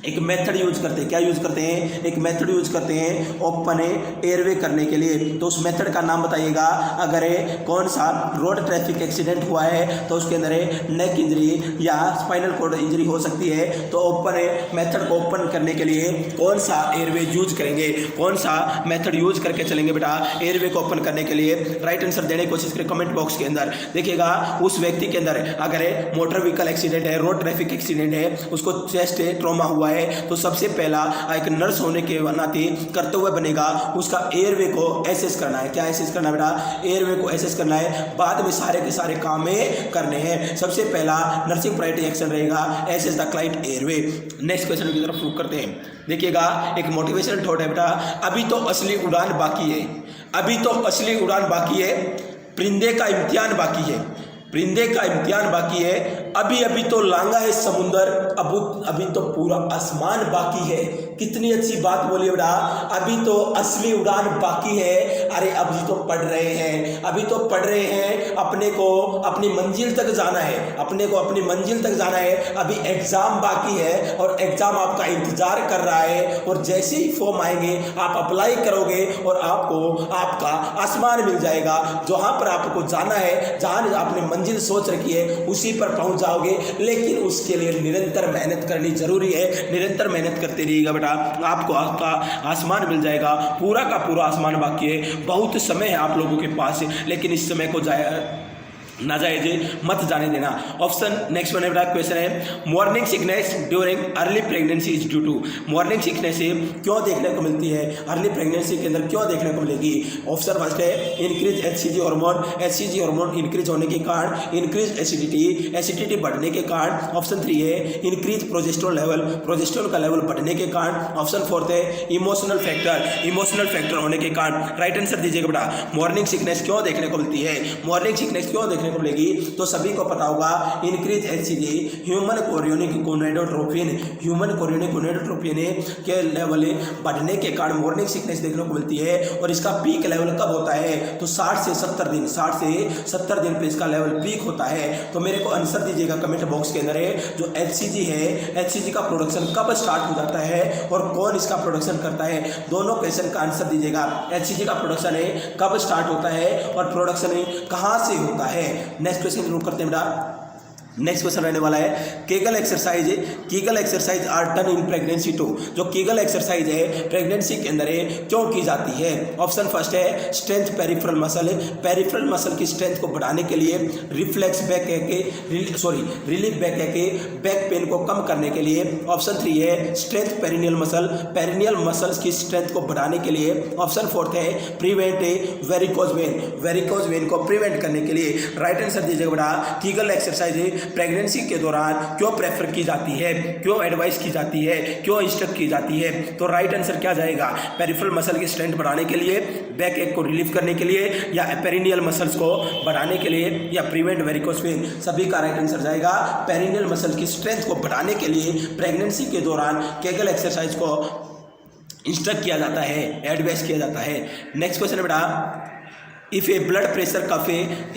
एक मेथड यूज करते हैं। क्या यूज करते हैं? एक मेथड यूज करते हैं ओपन एयरवे करने के लिए। तो उस मेथड का नाम बताइएगा। अगर कौन सा रोड ट्रैफिक एक्सीडेंट हुआ है तो उसके अंदर नेक इंजरी या स्पाइनल कॉर्ड इंजरी हो सकती है। तो ओपन मेथड को ओपन करने के लिए कौन सा एयरवे यूज करेंगे, कौन सा मेथड यूज करके चलेंगे बेटा एयरवे को ओपन करने के लिए? राइट आंसर देने की कोशिश करें कमेंट बॉक्स के अंदर। देखिएगा उस व्यक्ति के अंदर अगर मोटर व्हीकल एक्सीडेंट है, रोड ट्रैफिक एक्सीडेंट है, उसको चेस्ट ट्रॉमा हुआ है, तो सबसे पहला एक नर्स होने के नाते करते हुए बनेगा उसका एयरवे को एसेस करना है। क्या एसेस करना है बेटा? एयरवे को एसेस करना है। बाद में सारे के सारे काम में करने हैं। सबसे पहला नर्सिंग प्रायोरिटी एक्शन रहेगा assess the client airway. Next question की तरफ रुक करते हैं। देखिएगा एक मोटिवेशनल थॉट है बेटा, अभी तो असली उड़ान बाकी है, अभी तो असली उड़ान बाकी है, परिंदे का इम्तिहान बाकी है, परिंदे का इम्तिहान बाकी है, अभी अभी तो लांगा है समुंदर, अभी तो पूरा आसमान बाकी है। कितनी अच्छी बात बोली बेटा, अभी तो असली उड़ान बाकी है। अरे अभी तो पढ़ रहे हैं, अभी तो पढ़ रहे हैं, अपने को अपनी मंजिल तक जाना है, अपने को अपनी मंजिल तक जाना है। अभी एग्जाम बाकी है और एग्जाम आपका इंतजार कर रहा है। और जैसे ही फॉर्म आएंगे आप अप्लाई करोगे और आपको आपका आसमान मिल जाएगा। जहाँ पर आपको जाना है, जहाँ आपने मंजिल सोच रखी है उसी पर पहुंच जाओगे। लेकिन उसके लिए निरंतर मेहनत करनी जरूरी है। निरंतर मेहनत करते रहिएगा बेटा, आपको आपका आसमान मिल जाएगा। पूरा का पूरा आसमान बाकी है, बहुत समय है आप लोगों के पास, लेकिन इस समय को नाजायज मत जाने देना। ऑप्शन नेक्स्ट वन है क्वेश्चन है morning sickness during early pregnancy is due to. Morning sickness क्यों देखने को मिलती है, अर्ली प्रेगनेंसी के अंदर क्यों देखने को मिलेगी? ऑप्शन फर्स्ट है increase HCG hormone, HCG hormone increase होने के कारण इंक्रीज एसिडिटी, एसिडिटी बढ़ने के कारण। ऑप्शन 3 है इंक्रीज प्रोजेस्टेरोन लेवल, प्रोजेस्टेरोन का लेवल बढ़ने के कारण। ऑप्शन 4 है इमोशनल फैक्टर, इमोशनल फैक्टर होने के कारण। राइट आंसर दीजिएगा बेटा, मॉर्निंग सिकनेस क्यों देखने को मिलती है, मॉर्निंग सिकनेस क्यों देखने को मिलेगी? तो सभी को पता होगा increase HCG human chorionic gonadotropin, human chorionic gonadotropin के लेवल बढ़ने के कारण मॉर्निंग सिकनेस देखने को मिलती है। और इसका पीक लेवल कब होता है? तो 60 से 70 दिन, 60 से 70 दिन पे इसका लेवल पीक होता है। तो मेरे को आंसर दीजिएगा कमेंट बॉक्स के अंदर जो HCG है, HCG का प्रोडक्शन कब स्टार्ट हो जाता है और कौन इसका प्रोडक्शन करता है? दोनों क्वेश्चन का आंसर दीजिएगा। HCG का प्रोडक्शन कब स्टार्ट होता है और प्रोडक्शन कहाँ से होता है? नेक्स्ट क्वेश्चन शुरू करते हैं बेटा। नेक्स्ट क्वेश्चन रहने वाला है Kegel exercise, Kegel exercise are done in pregnancy to. जो कीगल एक्सरसाइज है प्रेगनेंसी के अंदर क्यों की जाती है? ऑप्शन फर्स्ट है strength peripheral muscle, peripheral muscle की स्ट्रेंथ को बढ़ाने के लिए, रिफ्लेक्स बैक रिलीफ बैक के बैक पेन को कम करने के लिए। ऑप्शन 3 है strength perineal muscle, perineal muscles की स्ट्रेंथ को बढ़ाने के लिए। ऑप्शन 4 है prevent varicose when, varicose vein को प्रिवेंट करने के लिए। राइट आंसर दीजिएगा बेटा, कीगल एक्सरसाइज प्रेगनेंसी के दौरान क्यों प्रेफर की जाती है, क्यों एडवाइस की जाती है, क्यों इंस्ट्रक्ट की जाती है? तो राइट आंसर क्या जाएगा? पेरिफेरल मसल की स्ट्रेंथ बढ़ाने के लिए, बैक एक को रिलीफ करने के लिए, या पेरिनियल मसल्स को बढ़ाने के लिए, या प्रिवेंट वेरिकोज वेन। सभी का राइट आंसर जाएगा पेरिनियल मसल की स्ट्रेंथ को बढ़ाने के लिए प्रेगनेंसी के दौरान केगल एक्सरसाइज को इंस्ट्रक्ट किया जाता है, एडवाइस किया जाता है। नेक्स्ट क्वेश्चन है बेटा if a blood pressure cuff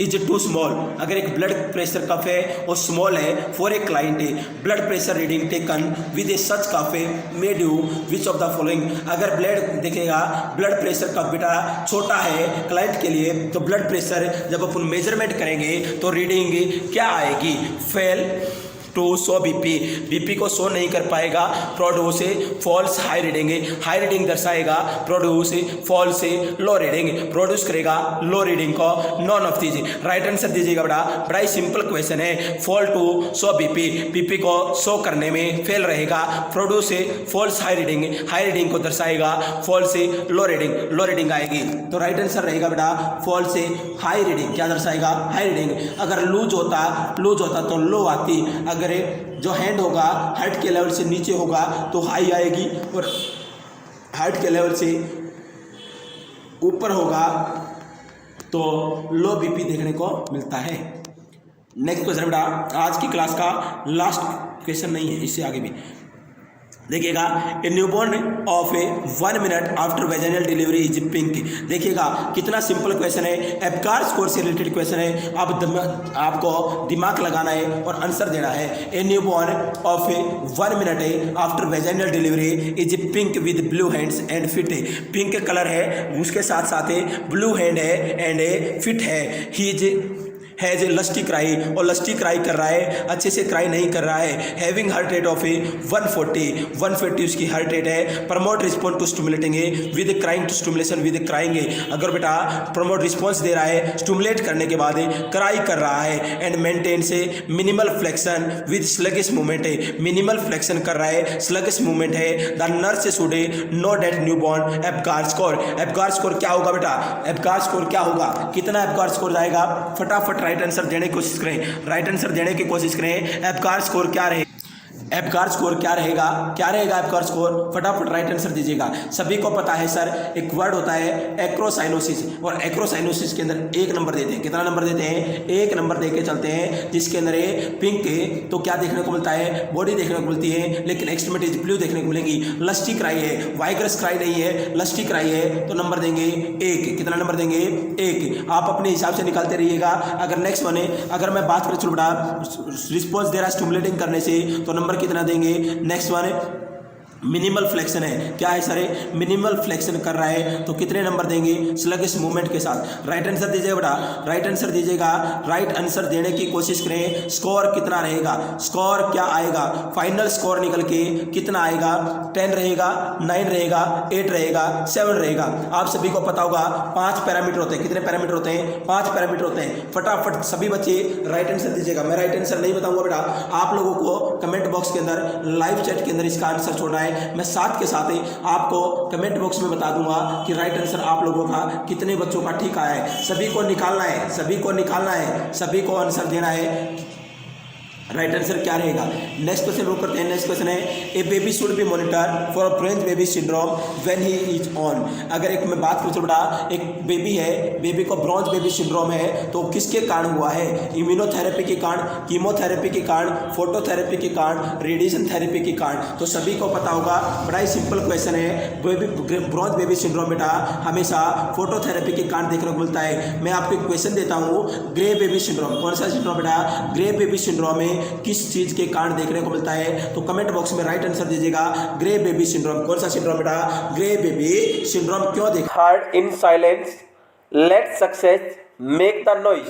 is too small. अगर एक ब्लड प्रेशर कफ है और स्मॉल है for a client, blood pressure reading taken with a such cuff made you which of the following. अगर blood देखेगा blood pressure cuff बेटा छोटा है क्लाइंट के लिए, तो ब्लड प्रेशर जब अपन मेजरमेंट करेंगे तो रीडिंग क्या आएगी? फेल टू 100 बीपी को 100 नहीं कर पाएगा। प्रोड्यूस फॉल्स हाई रीडिंग दर्शाएगा। प्रोड्यूस फॉल्स लो रीडिंग प्रोड्यूस करेगा लो रीडिंग को। नॉन ऑफ दीजिए राइट आंसर दीजिएगा बेटा। बड़ा ही सिंपल क्वेश्चन है। फॉल टू 100 बीपी को 100 करने में फेल रहेगा। प्रोड्यूस फॉल्स हाई रीडिंग को दर्शाएगा। फॉल्स लो रीडिंग आएगी। तो राइट आंसर रहेगा बेटा फॉल्स हाई रीडिंग। क्या दर्शाएगा? High reading. अगर लूज होता तो लो आती। अगर जो हैंड होगा हार्ट के लेवल से नीचे होगा तो हाई आएगी, और हार्ट के लेवल से ऊपर होगा तो लो बीपी देखने को मिलता है। नेक्स्ट क्वेश्चन बेटा, आज की क्लास का लास्ट क्वेश्चन नहीं है, इससे आगे भी देखिएगा a newborn of a 1 minute after vaginal delivery is pink. देखिएगा कितना सिंपल क्वेश्चन है, एब्गार स्कोर से रिलेटेड क्वेश्चन है। आपको दिमाग लगाना है और आंसर देना है। A newborn of a 1 minute है after vaginal delivery is pink with blue hands and fit है। पिंक कलर है, उसके साथ साथ ब्लू हैंड है एंड ए फिट है। He is has a lusty cry, और लस्टी क्राई कर रहा है, अच्छे से क्राई नहीं कर रहा है। Having heart rate of a 140 उसकी हार्ट रेट है। Promote response to stimulating with crying to stimulation with crying. अगर बेटा प्रमोट रिस्पॉन्स दे रहा है, स्टिमुलेट करने के बाद क्राई कर रहा है। एंड मेंटेन से minimal flexion with sluggish movement है, मिनिमल फ्लेक्शन कर रहा है, स्लगिश मूवमेंट है। The nurse should know that newborn Apgar score. Apgar score क्या होगा बेटा, एब्गार स्कोर क्या होगा, कितना एब्गार स्कोर जाएगा, फटाफट राइट आंसर देने की कोशिश करें, राइट आंसर देने की कोशिश करें। एब्गार स्कोर क्या रहेगा, एब्गार स्कोर क्या रहेगा, क्या रहेगा एब्गार स्कोर, फटाफट राइट आंसर दीजिएगा। सभी को पता है सर, एक वर्ड होता है एक्रोसाइनोसिस, और एक्रोसाइनोसिस के अंदर 1 नंबर देते हैं। कितना नंबर देते हैं, 1 नंबर देके चलते हैं, जिसके अंदर पिंक है तो क्या देखने को मिलता है, बॉडी देखने को मिलती है, लेकिन एक्सट्रीमिटीज ब्लू देखने को मिलेगी। लस्टी क्राई है, वाइग्रस क्राई नहीं है, लस्टी क्राई है, तो नंबर देंगे 1। कितना नंबर देंगे, 1। आप अपने हिसाब से निकालते रहिएगा। अगर नेक्स्ट वन है, अगर मैं बात करूँ, चलो बेटा रिस्पॉन्स दे रहा है स्टिमुलेटिंग करने से, तो नंबर कितना देंगे। नेक्स्ट वन मिनिमल फ्लेक्शन है, क्या है सर, मिनिमल फ्लेक्शन कर रहा है, तो कितने नंबर देंगे, स्लगिश मूवमेंट के साथ। राइट आंसर दीजिएगा बेटा, राइट आंसर दीजिएगा। राइट आंसर देने की कोशिश करें। स्कोर कितना रहेगा, स्कोर क्या आएगा, फाइनल स्कोर निकल के कितना आएगा, 10 रहेगा, 9 रहेगा, 8 रहेगा, 7 रहेगा। आप सभी को पता होगा 5 पैरामीटर होते हैं। कितने पैरामीटर होते हैं, 5 पैरामीटर होते हैं। फटाफट सभी बच्चे राइट आंसर दीजिएगा। मैं राइट आंसर नहीं बताऊंगा बेटा, आप लोगों को कमेंट बॉक्स के अंदर, लाइव चैट के अंदर इसका आंसर छोड़ना है। मैं साथ के साथ ही आपको कमेंट बॉक्स में बता दूंगा कि राइट आंसर आप लोगों का कितने बच्चों का ठीक आया है। सभी को निकालना है, सभी को निकालना है, सभी को आंसर देना है। राइट आंसर क्या रहेगा। नेक्स्ट क्वेश्चन रुक करते हैं। नेक्स्ट क्वेश्चन है, a baby should be monitor for brain baby syndrome when he is on. अगर एक मैं बात करूँ बेटा, एक बेबी है, बेबी को ब्रॉन्ज बेबी सिंड्रोम है, तो किसके कारण हुआ है, इम्यूनोथेरेपी के कारण, कीमोथेरेपी के कारण, फोटोथेरेपी के कारण, रेडिएशन थेरेपी के कारण। तो सभी को पता होगा, बड़ा ही सिंपल क्वेश्चन है। ब्रॉन्ज बेबी सिंड्रोम बेटा हमेशा फोटोथेरेपी के कारण देखने को मिलता है। मैं आपको एक क्वेश्चन देता हूँ, ग्रे बेबी सिंड्रोम, कौन सा सिंड्रोम बेटा, ग्रे बेबी सिंड्रोम में किस चीज के कारण देखने को मिलता है, तो कमेंट बॉक्स में राइट आंसर दीजिएगा। ग्रे बेबी सिंड्रोम, कौन सा सिंड्रोम बेटा, ग्रे बेबी सिंड्रोम क्यों देखा। Hard in silence let success make the noise.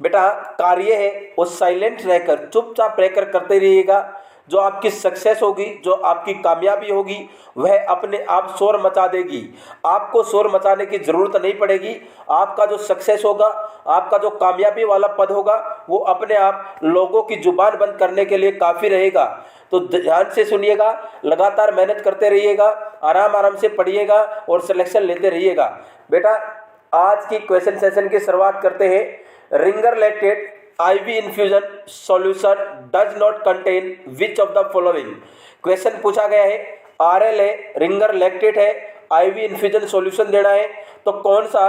बेटा कार्य है वो साइलेंट रहकर, चुपचाप रहकर करते रहिएगा। जो आपकी सक्सेस होगी, जो आपकी कामयाबी होगी, वह अपने आप शोर मचा देगी। आपको शोर मचाने की ज़रूरत नहीं पड़ेगी। आपका जो सक्सेस होगा, आपका जो कामयाबी वाला पद होगा, वो अपने आप लोगों की जुबान बंद करने के लिए काफ़ी रहेगा। तो ध्यान से सुनिएगा, लगातार मेहनत करते रहिएगा, आराम आराम से पढ़िएगा और सिलेक्शन लेते रहिएगा। बेटा आज की क्वेश्चन सेशन की शुरुआत करते हैं। Ringer lactate IV infusion solution does not contain which of the following। Question पूछा गया है, RL है, रिंगर लैक्टेट है, IV इन्फ्यूजन सॉल्यूशन देना है, तो कौन सा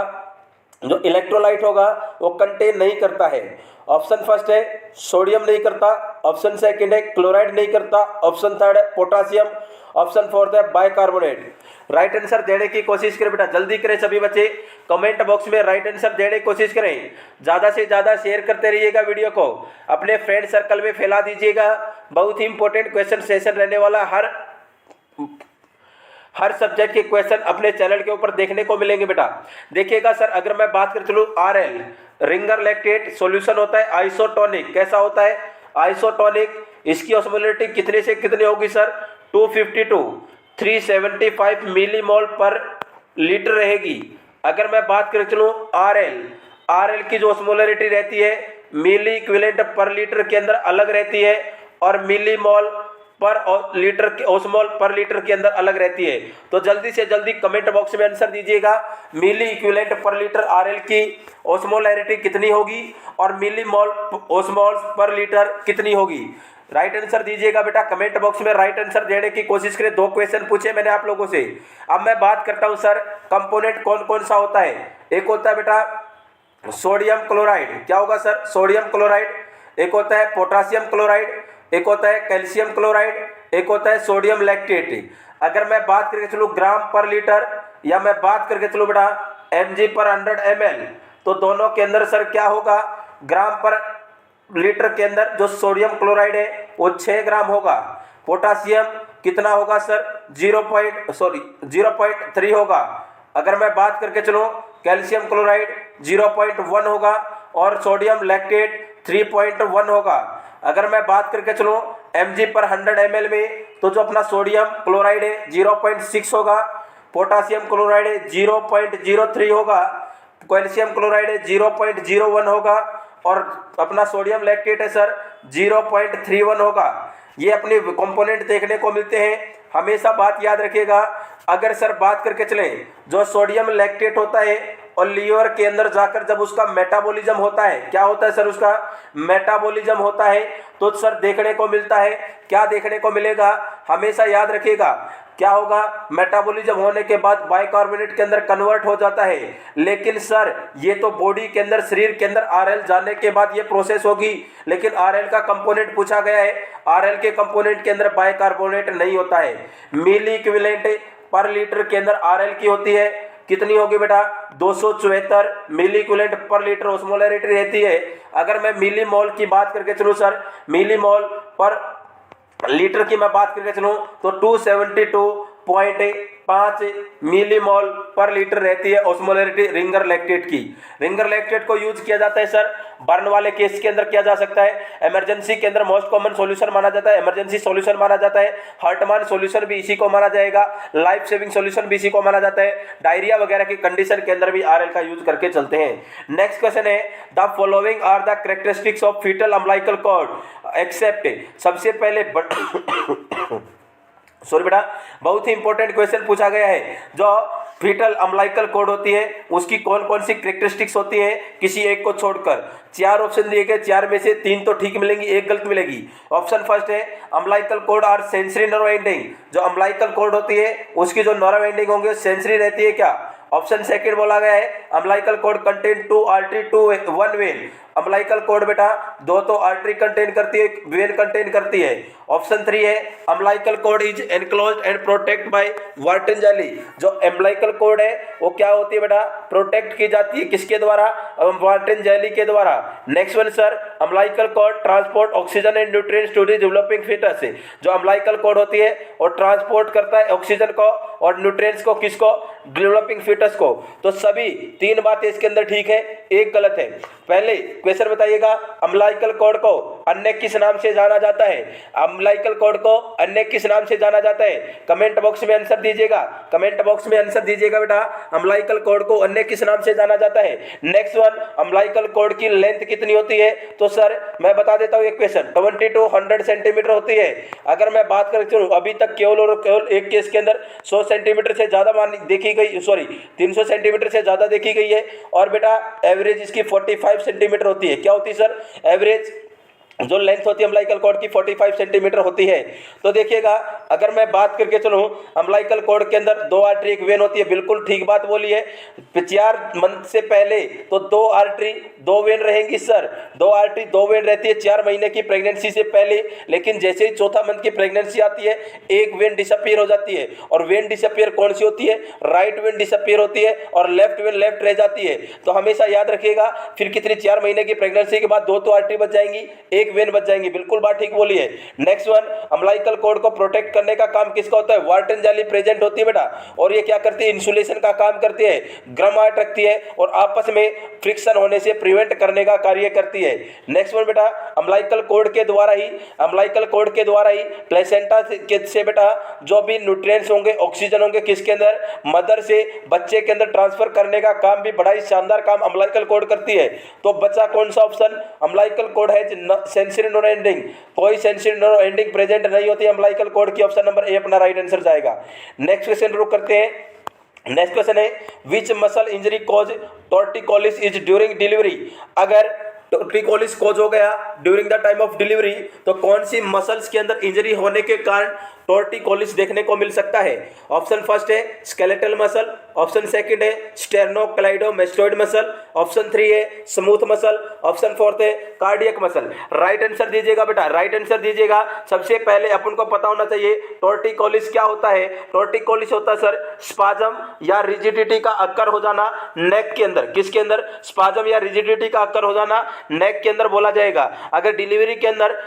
जो इलेक्ट्रोलाइट होगा वो कंटेन नहीं करता है। ऑप्शन फर्स्ट है सोडियम नहीं करता, ऑप्शन सेकंड है क्लोराइड नहीं करता, ऑप्शन थर्ड है पोटासियम, ऑप्शन फोर्थ है बाइकार्बोनेट। राइट आंसर देने की कोशिश करें बेटा, जल्दी करें सभी बच्चे, कमेंट बॉक्स में राइट आंसर देने की कोशिश करें। ज़्यादा से ज़्यादा शेयर करते रहिएगा, वीडियो को अपने फ्रेंड सर्कल में फैला दीजिएगा। बहुत ही इंपॉर्टेंट क्वेश्चन सेशन रहने वाला, हर सब्जेक्ट के क्वेश्चन अपने चैनल के ऊपर देखने को मिलेंगे बेटा। देखिएगा सर, अगर मैं बात कर चलूँ RL रिंगर लैक्टेट सॉल्यूशन होता है आइसोटोनिक। कैसा होता है, आइसोटोनिक। इसकी ऑस्मोलरिटी कितने से कितने होगी सर, 252 375 मिलीमोल पर लीटर रहेगी। अगर मैं बात कर चलूँ RL की जो ऑस्मोलरिटी रहती है मिली इक्विवेलेंट पर लीटर के अंदर अलग रहती है, और मिलीमोल पर लीटर के ओस्मोल पर लीटर के अंदर अलग रहती है। तो जल्दी से जल्दी कमेंट बॉक्स में आंसर दीजिएगा, मिली इक्विवेलेंट पर लीटर RL की ओस्मोलरिटी कितनी होगी और मिलीमोल ओस्मोल पर लीटर कितनी होगी। राइट आंसर दीजिएगा बेटा, कमेंट बॉक्स में राइट आंसर देने की कोशिश करें। 2 क्वेश्चन पूछे मैंने आप लोगों से। अब मैं बात करता हूं सर, कंपोनेंट कौन कौन सा होता है। एक होता है बेटा सोडियम क्लोराइड, क्या होगा सर, सोडियम क्लोराइड। एक होता है पोटासियम क्लोराइड, एक होता है कैल्शियम क्लोराइड, एक होता है सोडियम लैक्टेट। अगर मैं बात करके चलूँ ग्राम पर लीटर या मैं बात करके चलूँ बेटा mg पर 100 ml, तो दोनों के अंदर सर क्या होगा, ग्राम पर लीटर के अंदर जो सोडियम क्लोराइड है वो 6 ग्राम होगा। पोटासियम कितना होगा सर 0.3 होगा। अगर मैं बात करके चलूँ कैल्शियम क्लोराइड 0.1 होगा और सोडियम लैक्टेट 3.1 होगा। अगर मैं बात करके चलूँ mg पर 100 ml में, तो जो अपना सोडियम क्लोराइड है 0.6 होगा, पोटासियम क्लोराइड है 0.03 होगा, कैल्शियम क्लोराइड है 0.01 होगा और अपना सोडियम लैक्टेट है सर 0.31 होगा। ये अपने कंपोनेंट देखने को मिलते हैं। हमेशा बात याद रखिएगा, अगर सर बात करके चलें जो सोडियम लैक्टेट होता है और लीवर के अंदर जाकर जब उसका मेटाबॉलिज्म होता है, क्या होता है सर उसका मेटाबॉलिज्म होता है, तो सर देखने को मिलता है, क्या देखने को मिलेगा, हमेशा याद रखिएगा क्या होगा, मेटाबॉलिज्म होने के बाद बाइकार्बोनेट के अंदर कन्वर्ट हो जाता है। लेकिन सर ये तो बॉडी के अंदर शरीर के अंदर आरएल जाने के बाद ये प्रोसेस होगी, लेकिन आरएल का कंपोनेंट पूछा गया है, आरएल के कंपोनेंट के अंदर बाइकार्बोनेट नहीं होता है। मिली इक्विवेलेंट पर लीटर के अंदर आरएल की होती है, कितनी होगी बेटा 274 मिली इक्विवेलेंट पर लीटर ऑस्मोलैरिटी रहती है। अगर मैं मिली मोल की बात करके चलूँ सर, मिली मोल पर लीटर की मैं बात करके चलूँ तो 272.5 मिलीमोल पर लीटर रहती है ऑस्मोलैरिटी रिंगर लैक्टेट की। रिंगर लैक्टेट को यूज किया जाता है सर बर्न वाले केस के अंदर किया जा सकता है, इमरजेंसी के अंदर मोस्ट कॉमन सॉल्यूशन माना जाता है, इमरजेंसी सॉल्यूशन माना जाता है, हर्टमान सॉल्यूशन भी इसी को माना जाएगा, लाइफ सेविंग सॉल्यूशन भी इसी को माना जाता है, डायरिया वगैरह की कंडीशन के अंदर भी आरएल का यूज करके चलते हैं। नेक्स्ट क्वेश्चन है the following are the characteristics of fetal umbilical cord except. सबसे पहले सॉरी बेटा, बहुत ही इंपॉर्टेंट क्वेश्चन पूछा गया है, जो फीटल अम्बिलिकल कॉर्ड होती है उसकी कौन कौन सी कैरेक्टरिस्टिक्स होती है किसी एक को छोड़कर। 4 ऑप्शन दिए गए, 4 में से 3 तो ठीक मिलेंगी, 1 गलत मिलेगी। ऑप्शन फर्स्ट है umbilical cord are sensory nerve ending, जो अम्बिलिकल कॉर्ड होती है उसकी जो नर्व एंडिंग होंगे सेंसरी रहती है क्या। ऑप्शन सेकंड बोला गया है umbilical cord contain 2 artery 1 vein, umbilical cord बेटा 2 तो आर्टरी कंटेन करती है, वेन कंटेन करती है। ऑप्शन 3 है umbilical cord is enclosed and protect by Wharton jelly, जो अम्बिलिकल कॉर्ड है वो क्या होती है बेटा प्रोटेक्ट की जाती है किसके द्वारा, वार्टन जेली के द्वारा। Next one sir umbilical cord transport oxygen and nutrients to the developing fetus, जो अम्बिलिकल कॉर्ड होती है और ट्रांसपोर्ट करता है ऑक्सीजन को और न्यूट्रिएंट्स को, किसको डेवलपिंग फीटस को। तो सभी 3 बातें इसके अंदर ठीक है, 1 गलत है। पहले क्वेश्चन बताइएगा अम्बिलिकल कॉर्ड को अन्य किस नाम से जाना जाता है, अम्बिलिकल कॉर्ड को अन्य किस नाम से जाना जाता है, कमेंट बॉक्स में आंसर दीजिएगा, कमेंट बॉक्स में आंसर दीजिएगा बेटा अम्बिलिकल कॉर्ड को अन्य किस नाम से जाना जाता है। नेक्स्ट वन अम्बिलिकल कॉर्ड की लेंथ कितनी होती है, तो सर मैं बता देता हूँ एक क्वेश्चन 20 to 100 सेंटीमीटर होती है। अगर मैं बात करके चलूँ अभी तक केवल और केवल एक केस के अंदर 100 सेंटीमीटर से ज्यादा देखी गई, सॉरी 300 सेंटीमीटर से ज्यादा देखी गई है, और बेटा एवरेज इसकी 45 सेंटीमीटर होती है। क्या होती है सर, एवरेज जो लेंथ होती है अम्बिलिकल कॉर्ड की 45 सेंटीमीटर होती है। तो देखिएगा अगर मैं बात करके चलूँ अम्बिलिकल कॉर्ड के अंदर 2 आर्टरी 1 वेन होती है, बिल्कुल ठीक बात बोली है। 4 मंथ से पहले तो 2 आर्टरी 2 वेन रहेंगी सर, 2 आर्टरी 2 वेन रहती है 4 महीने की प्रेगनेंसी से पहले, लेकिन जैसे ही 4था मंथ की प्रेगनेंसी आती है 1 वेन डिसअपीयर हो जाती है। और वेन डिसअपीयर कौन सी होती है, राइट वेन डिसअपीयर होती है और लेफ्ट वेन लेफ्ट रह जाती है। तो हमेशा याद रखिएगा फिर कितनी 4 महीने की प्रेगनेंसी के बाद 2 तो आर्टरी बच जाएंगी, 1 वेन बच जाएंगी, बिल्कुल बात ठीक बोली है। नेक्स्ट वन अम्बिलिकल कॉर्ड को प्रोटेक्ट करने का काम किसका होता है, वार्टन जेली प्रेजेंट होती है बेटा, और ये क्या करती है इंसुलेशन का काम करती है, गर्माहट रखती है और आपस में फ्रिक्शन होने से प्रिवेंट करने का कार्य करती है। नेक्स्ट वन बेटा अम्बिलिकल कॉर्ड के द्वारा ही प्लेसेंटा से बेटा जो भी न्यूट्रिएंट्स होंगे ऑक्सीजन होंगे किसके अंदर, मदर से बच्चे के अंदर ट्रांसफर करने का काम भी बड़ा ही शानदार काम अम्बिलिकल कॉर्ड करती है। तो बच्चा कौन सा ऑप्शन, अम्बिलिकल कॉर्ड है सेंसरी नर्व एंडिंग, कोई सेंसरी नर्व एंडिंग प्रेजेंट नहीं होती अम्बिलिकल कॉर्ड की, ऑप्शन नंबर ए अपना राइट आंसर जाएगा। नेक्स्ट क्वेश्चन रुक करते हैं। नेक्स्ट क्वेश्चन है which muscle injury cause torticollis is during delivery. अगर टॉर्टिकोलिस कॉज हो गया during the time of delivery, तो कौन सी मसल्स के अंदर इंजरी होने के कारण टॉर्टिकोलिस देखने को मिल सकता है? ऑप्शन फर्स्ट है स्केलेटल मसल, ऑप्शन सेकंड है स्टेर्नोक्लाइडोमेस्टोइड मसल, ऑप्शन 3 है स्मूथ मसल, ऑप्शन 4 है कार्डियक मसल। राइट आंसर दीजिएगा बेटा, राइट आंसर दीजिएगा। सबसे पहले अपन को पता होना चाहिए टॉर्टिकोलिस क्या होता है। टॉर्टिकोलिस होता है सर स्पाजम या रिजिडिटी का अक्कर हो जाना नेक के अंदर। किसके अंदर? स्पाजम या रिजिडिटी का अक्कर हो जाना नेक के अंदर बोला जाएगा। अगर डिलीवरी के अंदर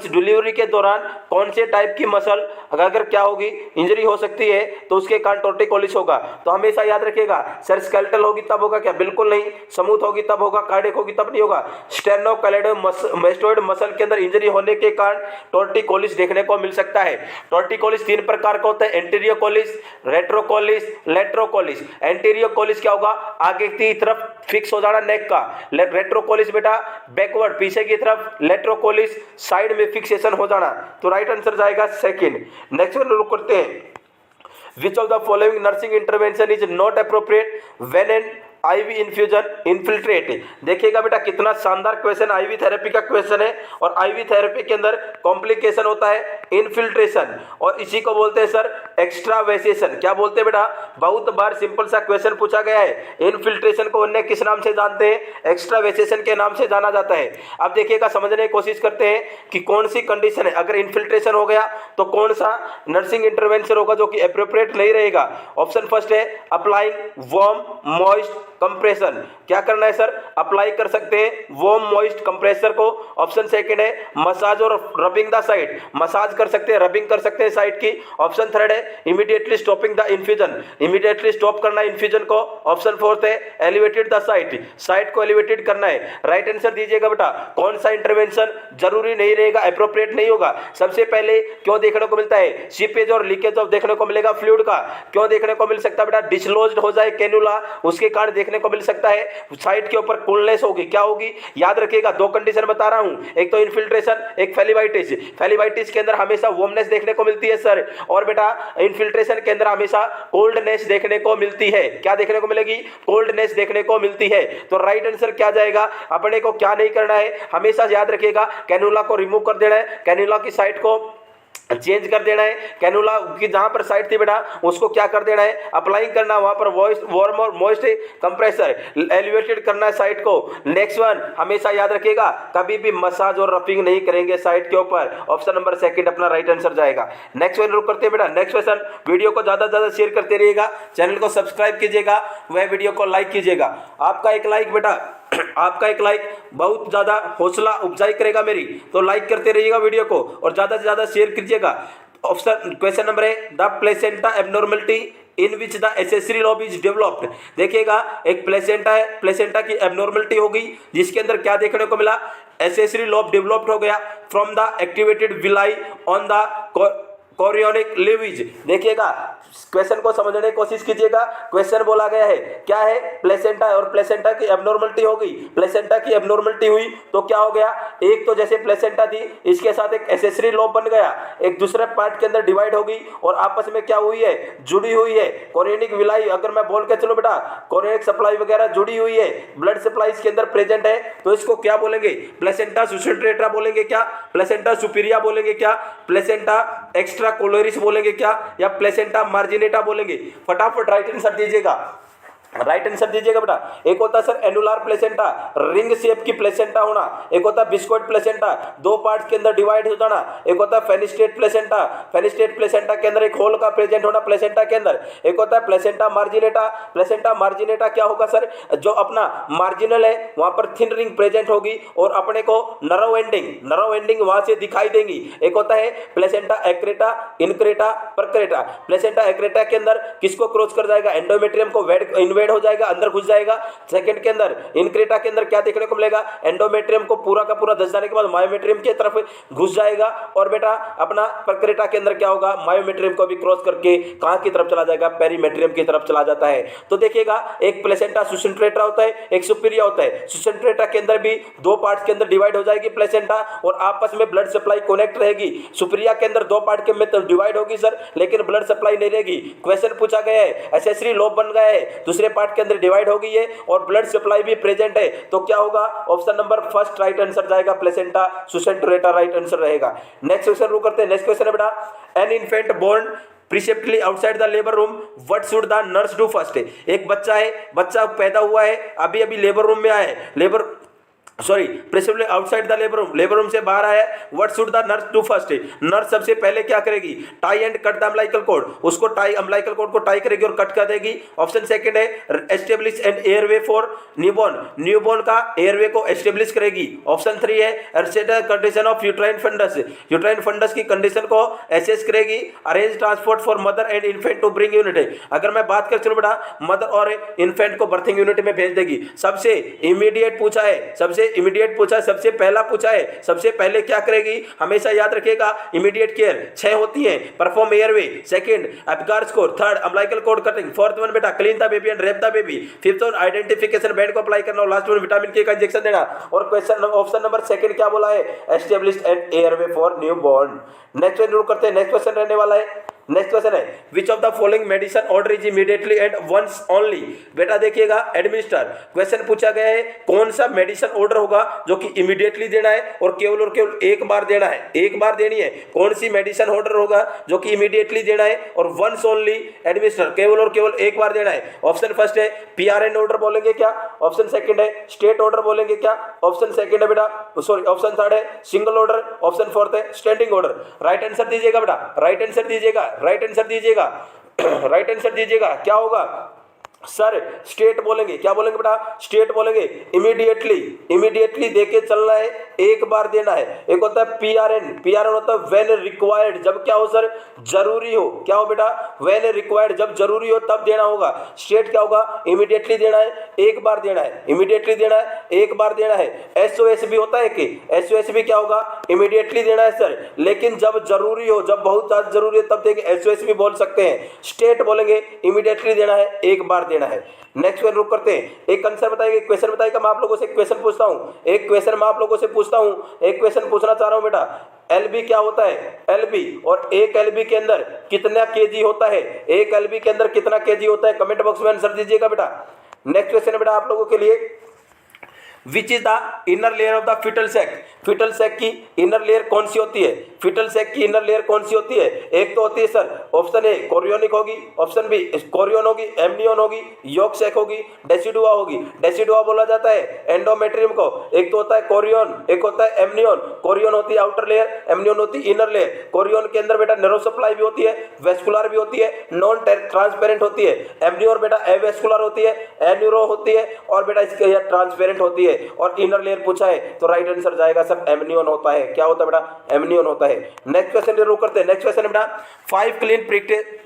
डिलीवरी के दौरान कौन से टाइप की मसल अगर क्या होगी इंजरी हो सकती है तो उसके कारण टॉर्टिकोलिस होगा। तो हमेशा याद रखिएगा सर स्केलेटल होगी तब होगा क्या? बिल्कुल नहीं। स्मूथ होगी तब होगा, कार्डियक होगी तब नहीं होगा। स्टेर्नोक्लाइडोमेस्टोइड मसल के अंदर इंजरी होने के कारण टॉर्टिकोलिस देखने को मिल सकता है। टॉर्टिकोलिस 3 प्रकार का होता है, एंटीरियर कोलिस, रेट्रोकोलिस, लेट्रोकोलिस। एंटीरियर कोलिस क्या होगा? आगे की तरफ फिक्स हो जाना नेक का। रेट्रोकोलिस बेटा बैकवर्ड पीछे की तरफ, लेट्रोकोलिस साइड में फिक्सेशन हो जाना। तो राइट आंसर जाएगा सेकंड। नेक्स्ट वन रुक करते हैं। विच of the following nursing intervention is not appropriate when an IV infusion infiltrate. देखिएगा बेटा कितना शानदार क्वेश्चन आईवी थेरेपी का क्वेश्चन है। और आईवी थेरेपी के अंदर कॉम्प्लिकेशन होता है इन्फिल्ट्रेशन, और इसी को बोलते हैं सर एक्स्ट्रावेसेशन। क्या बोलते हैं बेटा? बहुत बार सिंपल सा क्वेश्चन पूछा गया है। इन्फिल्ट्रेशन को अन्य किस नाम से जानते हैं? एक्स्ट्रावेसेशन के नाम से जाना जाता है। अब देखिएगा समझने की कोशिश करते हैं कि कौन सी कंडीशन है, अगर इन्फिल्ट्रेशन हो गया तो कौन सा नर्सिंग इंटरवेंशन होगा जो कि एप्रोप्रिएट नहीं रहेगा। ऑप्शन फर्स्ट है अप्लाइंग वार्म मॉइस्ट कंप्रेशन। क्या करना है सर? अप्लाई कर सकते हैं वार्म मॉइस्ट कंप्रेसर को। ऑप्शन सेकंड है मसाज और रबिंग द साइट, मसाज कर सकते हैं, रबिंग कर सकते हैं साइट की। ऑप्शन थर्ड है immediately stopping the infusion, immediately stop करना है इन्फ्यूजन को। ऑप्शन फोर्थ है एलिवेटेड द साइट, साइट को एलिवेटेड करना है। राइट आंसर दीजिएगा बेटा कौन सा इंटरवेंशन जरूरी नहीं रहेगा, एप्रोप्रिएट नहीं होगा। सबसे पहले क्यों देखने को मिलता है? सीपेज और लीकेज ऑफ देखने को मिलेगा फ्लूइड का। क्यों देखने को मिल सकता है बेटा? डिसलॉज्ड हो जाए कैनुला, उसके कारण देखने को मिल सकता है। साइट के ऊपर कूलनेस होगी, क्या होगी? याद रखिएगा 2 कंडीशन बता रहा हूं, एक तो इन्फिल्ट्रेशन, एक फेलिवाइटिस। फेलिवाइटिस के अंदर हमेशा वार्मनेस देखने को मिलती है सर, और बेटा इन्फिल्ट्रेशन के अंदर हमेशा कोल्डनेस देखने को मिलती है। क्या देखने को मिलेगी? कोल्डनेस देखने को मिलती है। तो राइट आंसर क्या जाएगा? अपने को क्या नहीं करना है, हमेशा याद रखिएगा कैनुला को रिमूव कर देना है, कैनुला की साइट को चेंज कर देना है। कैनुला की जहां पर साइट थी बेटा उसको क्या कर देना है? अप्लाइंग करना, वहां पर वार्म और मॉइस्ट कंप्रेसर एलिवेटेड करना है साइट को। नेक्स्ट वन हमेशा याद रखिएगा कभी भी मसाज और रफिंग नहीं करेंगे साइट के ऊपर। ऑप्शन नंबर सेकंड अपना राइट आंसर जाएगा। नेक्स्ट वन रुक करते हैं बेटा। नेक्स्ट क्वेश्चन, वीडियो को ज्यादा से ज्यादा शेयर करते रहिएगा, चैनल को सब्सक्राइब कीजिएगा, वह वीडियो को लाइक कीजिएगा। आपका एक लाइक बेटा आपका एक लाइक बहुत ज़्यादा हौसला उपजाई करेगा मेरी, तो लाइक करते रहिएगा वीडियो को और ज़्यादा से ज़्यादा शेयर कीजिएगा। ऑप्शन क्वेश्चन नंबर है the placenta abnormality in which the accessory lobe is developed. देखिएगा एक प्लेसेंटा है, प्लेसेंटा की एब्नॉर्मलिटी होगी जिसके अंदर क्या देखने को मिला? एसेसरी लॉब डेवलप्ड हो गया from the activated villi on the chorionic cleavage. देखिएगा क्वेश्चन को समझने की कोशिश कीजिएगा। क्वेश्चन बोला गया है क्या है? प्लेसेंटा है और प्लेसेंटा की एब्नॉर्मलिटी हो गई। प्लेसेंटा की एब्नॉर्मलिटी हुई तो क्या हो गया? एक तो जैसे प्लेसेंटा थी इसके साथ एक एसेसरी लॉब बन गया, एक दूसरे पार्ट के अंदर डिवाइड होगी और आपस में क्या हुई है? जुड़ी हुई है। कोरियोनिक विलाई अगर मैं बोल के चलो बेटा कोरियोनिक सप्लाई वगैरह जुड़ी हुई है, ब्लड सप्लाई इसके अंदर प्रेजेंट है, तो इसको क्या बोलेंगे? प्लेसेंटा सुसेंट्रेटा बोलेंगे क्या? प्लेसेंटा सुपीरिया बोलेंगे क्या? प्लेसेंटा एक्स्ट्रा कोलोरिस बोलेंगे क्या? या प्लेसेंटा मार्जिनेटा बोलेंगे? फटाफट राइट आंसर दीजिएगा, राइट आंसर दीजिएगा बेटा। एक होता है sir annular placenta, ring shape की प्लेसेंटा होना। एक होता है बिस्कुट प्लेसेंटा, 2 पार्ट के अंदर डिवाइड हो जाना। एक होता है फेनिस्टेट प्लेसेंटा, फेनिस्टेट प्लेसेंटा के अंदर एक होल का प्रेजेंट होना प्लेसेंटा के अंदर। एक होता है प्लेसेंटा मार्जिनेटा, प्लेसेंटा मार्जिनेटा क्या होगा सर? जो अपना मार्जिनल है वहां पर थिन रिंग प्रेजेंट होगी और अपने को नर्व एंडिंग वहां से दिखाई देंगी। एक होता है प्लेसेंटा एक्रेटा, इनक्रेटा, परक्रेटा। प्लेसेंटा एक्रेटा के अंदर किसको क्रॉस कर जाएगा? एंडोमेट्रियम को इन्वेड हो जाएगा, अंदर घुस जाएगा। सेकंड के अंदर इनक्रेटा के अंदर क्या देखने को मिलेगा? एंडोमेट्रियम को पूरा का पूरा धस जाने के बाद मायोमेट्रियम की तरफ घुस जाएगा। और बेटा अपना परक्रेटा के अंदर क्या होगा? मायोमेट्रियम को भी क्रॉस करके कहां की तरफ चला जाएगा? पेरीमेट्रियम की तरफ चला जाता है। तो देखिएगा एक प्लेसेंटा सुसेंट्रेटा होता है, एक सुपीरिया होता है। सुसेंट्रेटा के अंदर भी 2 पार्ट्स के अंदर डिवाइड हो जाएगी प्लेसेंटा और आपस में ब्लड सप्लाई कनेक्ट रहेगी। सुपीरिया के अंदर 2 पार्ट के में डिवाइड होगी सर, लेकिन ब्लड सप्लाई नहीं रहेगी। क्वेश्चन पूछा गया है, एसेसरी लॉब बन गया है, दूसरे दूसरे पार्ट के अंदर डिवाइड हो गई है और ब्लड सप्लाई भी प्रेजेंट है, तो क्या होगा? Option number first right answer जाएगा, प्लेसेंटा सुसेंटोरेटा राइट आंसर रहेगा। नेक्स्ट क्वेश्चन शुरू करते हैं। नेक्स्ट क्वेश्चन है बेटा, an infant born precipitately outside the labour room, what should the nurse do first? एक बच्चा है, बच्चा पैदा हुआ है, अभी अभी लेबर रूम में आया है, precipitately outside the labour room से बाहर आया है, what should the nurse do first? Nurse सबसे पहले क्या करेगी? Tie and cut the umbilical cord, उसको टाई अम्बिलिकल कॉर्ड को टाई करेगी और कट कर देगी। ऑप्शन सेकंड है, establish an airway for newborn, newborn का एयरवे को एस्टेब्लिश करेगी। ऑप्शन 3 है, assess condition of uterine fundus, uterine fundus की कंडीशन को एसेस करेगी। Arrange transport for mother and infant to bring unit, अगर मैं बात कर चलो बेटा, मदर और इन्फेंट को बर्थिंग यूनिट में भेज देगी। सबसे इमीडिएट पूछा है, सबसे पहला पूछा है, सबसे पहले क्या करेगी? हमेशा याद रखिएगा, इमीडिएट केयर 6 होती है, perform airway, second Apgar score, third umbilical cord cutting, fourth one बेटा clean the baby and wrap the baby, fifth one identification band को अप्लाई करना और लास्ट वन विटामिन के का इंजेक्शन देना। और क्वेश्चन ऑप्शन नंबर सेकंड क्या बोला है? Establish an airway for newborn. Next question करते हैं। नेक्स्ट क्वेश्चन रहने वाला है, नेक्स्ट क्वेश्चन है, which of the following medicine order is immediately and once only? बेटा देखिएगा, एडमिनिस्टर क्वेश्चन पूछा गया है, कौन सा मेडिसिन ऑर्डर होगा जो कि इमीडिएटली देना है और केवल एक बार देना है, एक बार देनी है। कौन सी मेडिसिन ऑर्डर होगा जो कि इमीडिएटली देना है और वंस ओनली? एडमिनिस्टर केवल एक बार देना है। ऑप्शन फर्स्ट है पीआरएन ऑर्डर बोलेंगे क्या? ऑप्शन सेकंड है स्टेट ऑर्डर बोलेंगे क्या? ऑप्शन सेकंड है बेटा ऑप्शन थर्ड है सिंगल ऑर्डर, ऑप्शन फोर्थ है स्टैंडिंग ऑर्डर। राइट आंसर दीजिएगा बेटा, राइट आंसर दीजिएगा, राइट आंसर दीजिएगा, राइट आंसर दीजिएगा। क्या होगा सर? स्टेट बोलेंगे। क्या बोलेंगे बेटा? स्टेट बोलेंगे। इमीडिएटली देके चलना है, एक बार देना है। एक होता है पीआरएन होता है व्हेन रिक्वायर्ड, जब क्या हो सर? जरूरी हो। क्या हो बेटा? व्हेन रिक्वायर्ड, जब जरूरी हो तब देना होगा। स्टेट क्या होगा? इमीडिएटली देना है, एक बार देना है, इमीडिएटली देना है, एक बार देना है। एसओएस भी होता है कि एसओएस भी क्या होगा? इमीडिएटली देना है सर, लेकिन जब जरूरी हो, जब बहुत ज्यादा जरूरी है तब देंगे, एसओएस भी बोल सकते हैं। स्टेट बोलेंगे इमीडिएटली देना है, एक बार देना है। नेक्स्ट क्वेश्चन रुक करते हैं। एक आंसर बताइए, क्वेश्चन बताइएगा। मैं आप लोगों से क्वेश्चन पूछता हूं, एक क्वेश्चन मैं आप लोगों से पूछता हूं, एक क्वेश्चन पूछना चाह रहा हूं बेटा। एलबी क्या होता है? एलबी, और एक एलबी के अंदर कितना केजी होता है? एक एलबी के अंदर कितना केजी होता है? कमेंट बॉक्स में आंसर दीजिएगा बेटा। नेक्स्ट क्वेश्चन है बेटा आप लोगों के लिए, which is the inner layer of the fetal sac? Fetal sac की इनर लेयर कौन सी होती है? फीटल सैक की इनर लेयर कौन सी होती है? एक तो होती है सर, ऑप्शन ए कोरियोनिक होगी, ऑप्शन बी कोरियन होगी, एमनियन होगी, योक सैक होगी, डेसिडुआ होगी। डेसिडुआ बोला जाता है एंडोमेट्रियम को। एक तो होता है कोरियन, एक होता है एमनियन। कोरियन होती है आउटर लेयर, एमनियन होती है इनर लेयर। कोरियन के अंदर बेटा नर्व सप्लाई भी होती है, वेस्कुलर भी होती है, नॉन ट्रांसपेरेंट होती है। एमनियन बेटा एवेस्कुलर होती है, एन्यूरो होती है, और बेटा इसके ट्रांसपेरेंट होती है। और इनर लेयर पूछा है तो राइट आंसर जाएगा सब एमनियन होता है। क्या होता है बेटा? एमनियन होता है। नेक्स्ट क्वेश्चन शुरू करते हैं। नेक्स्ट क्वेश्चन है बेटा,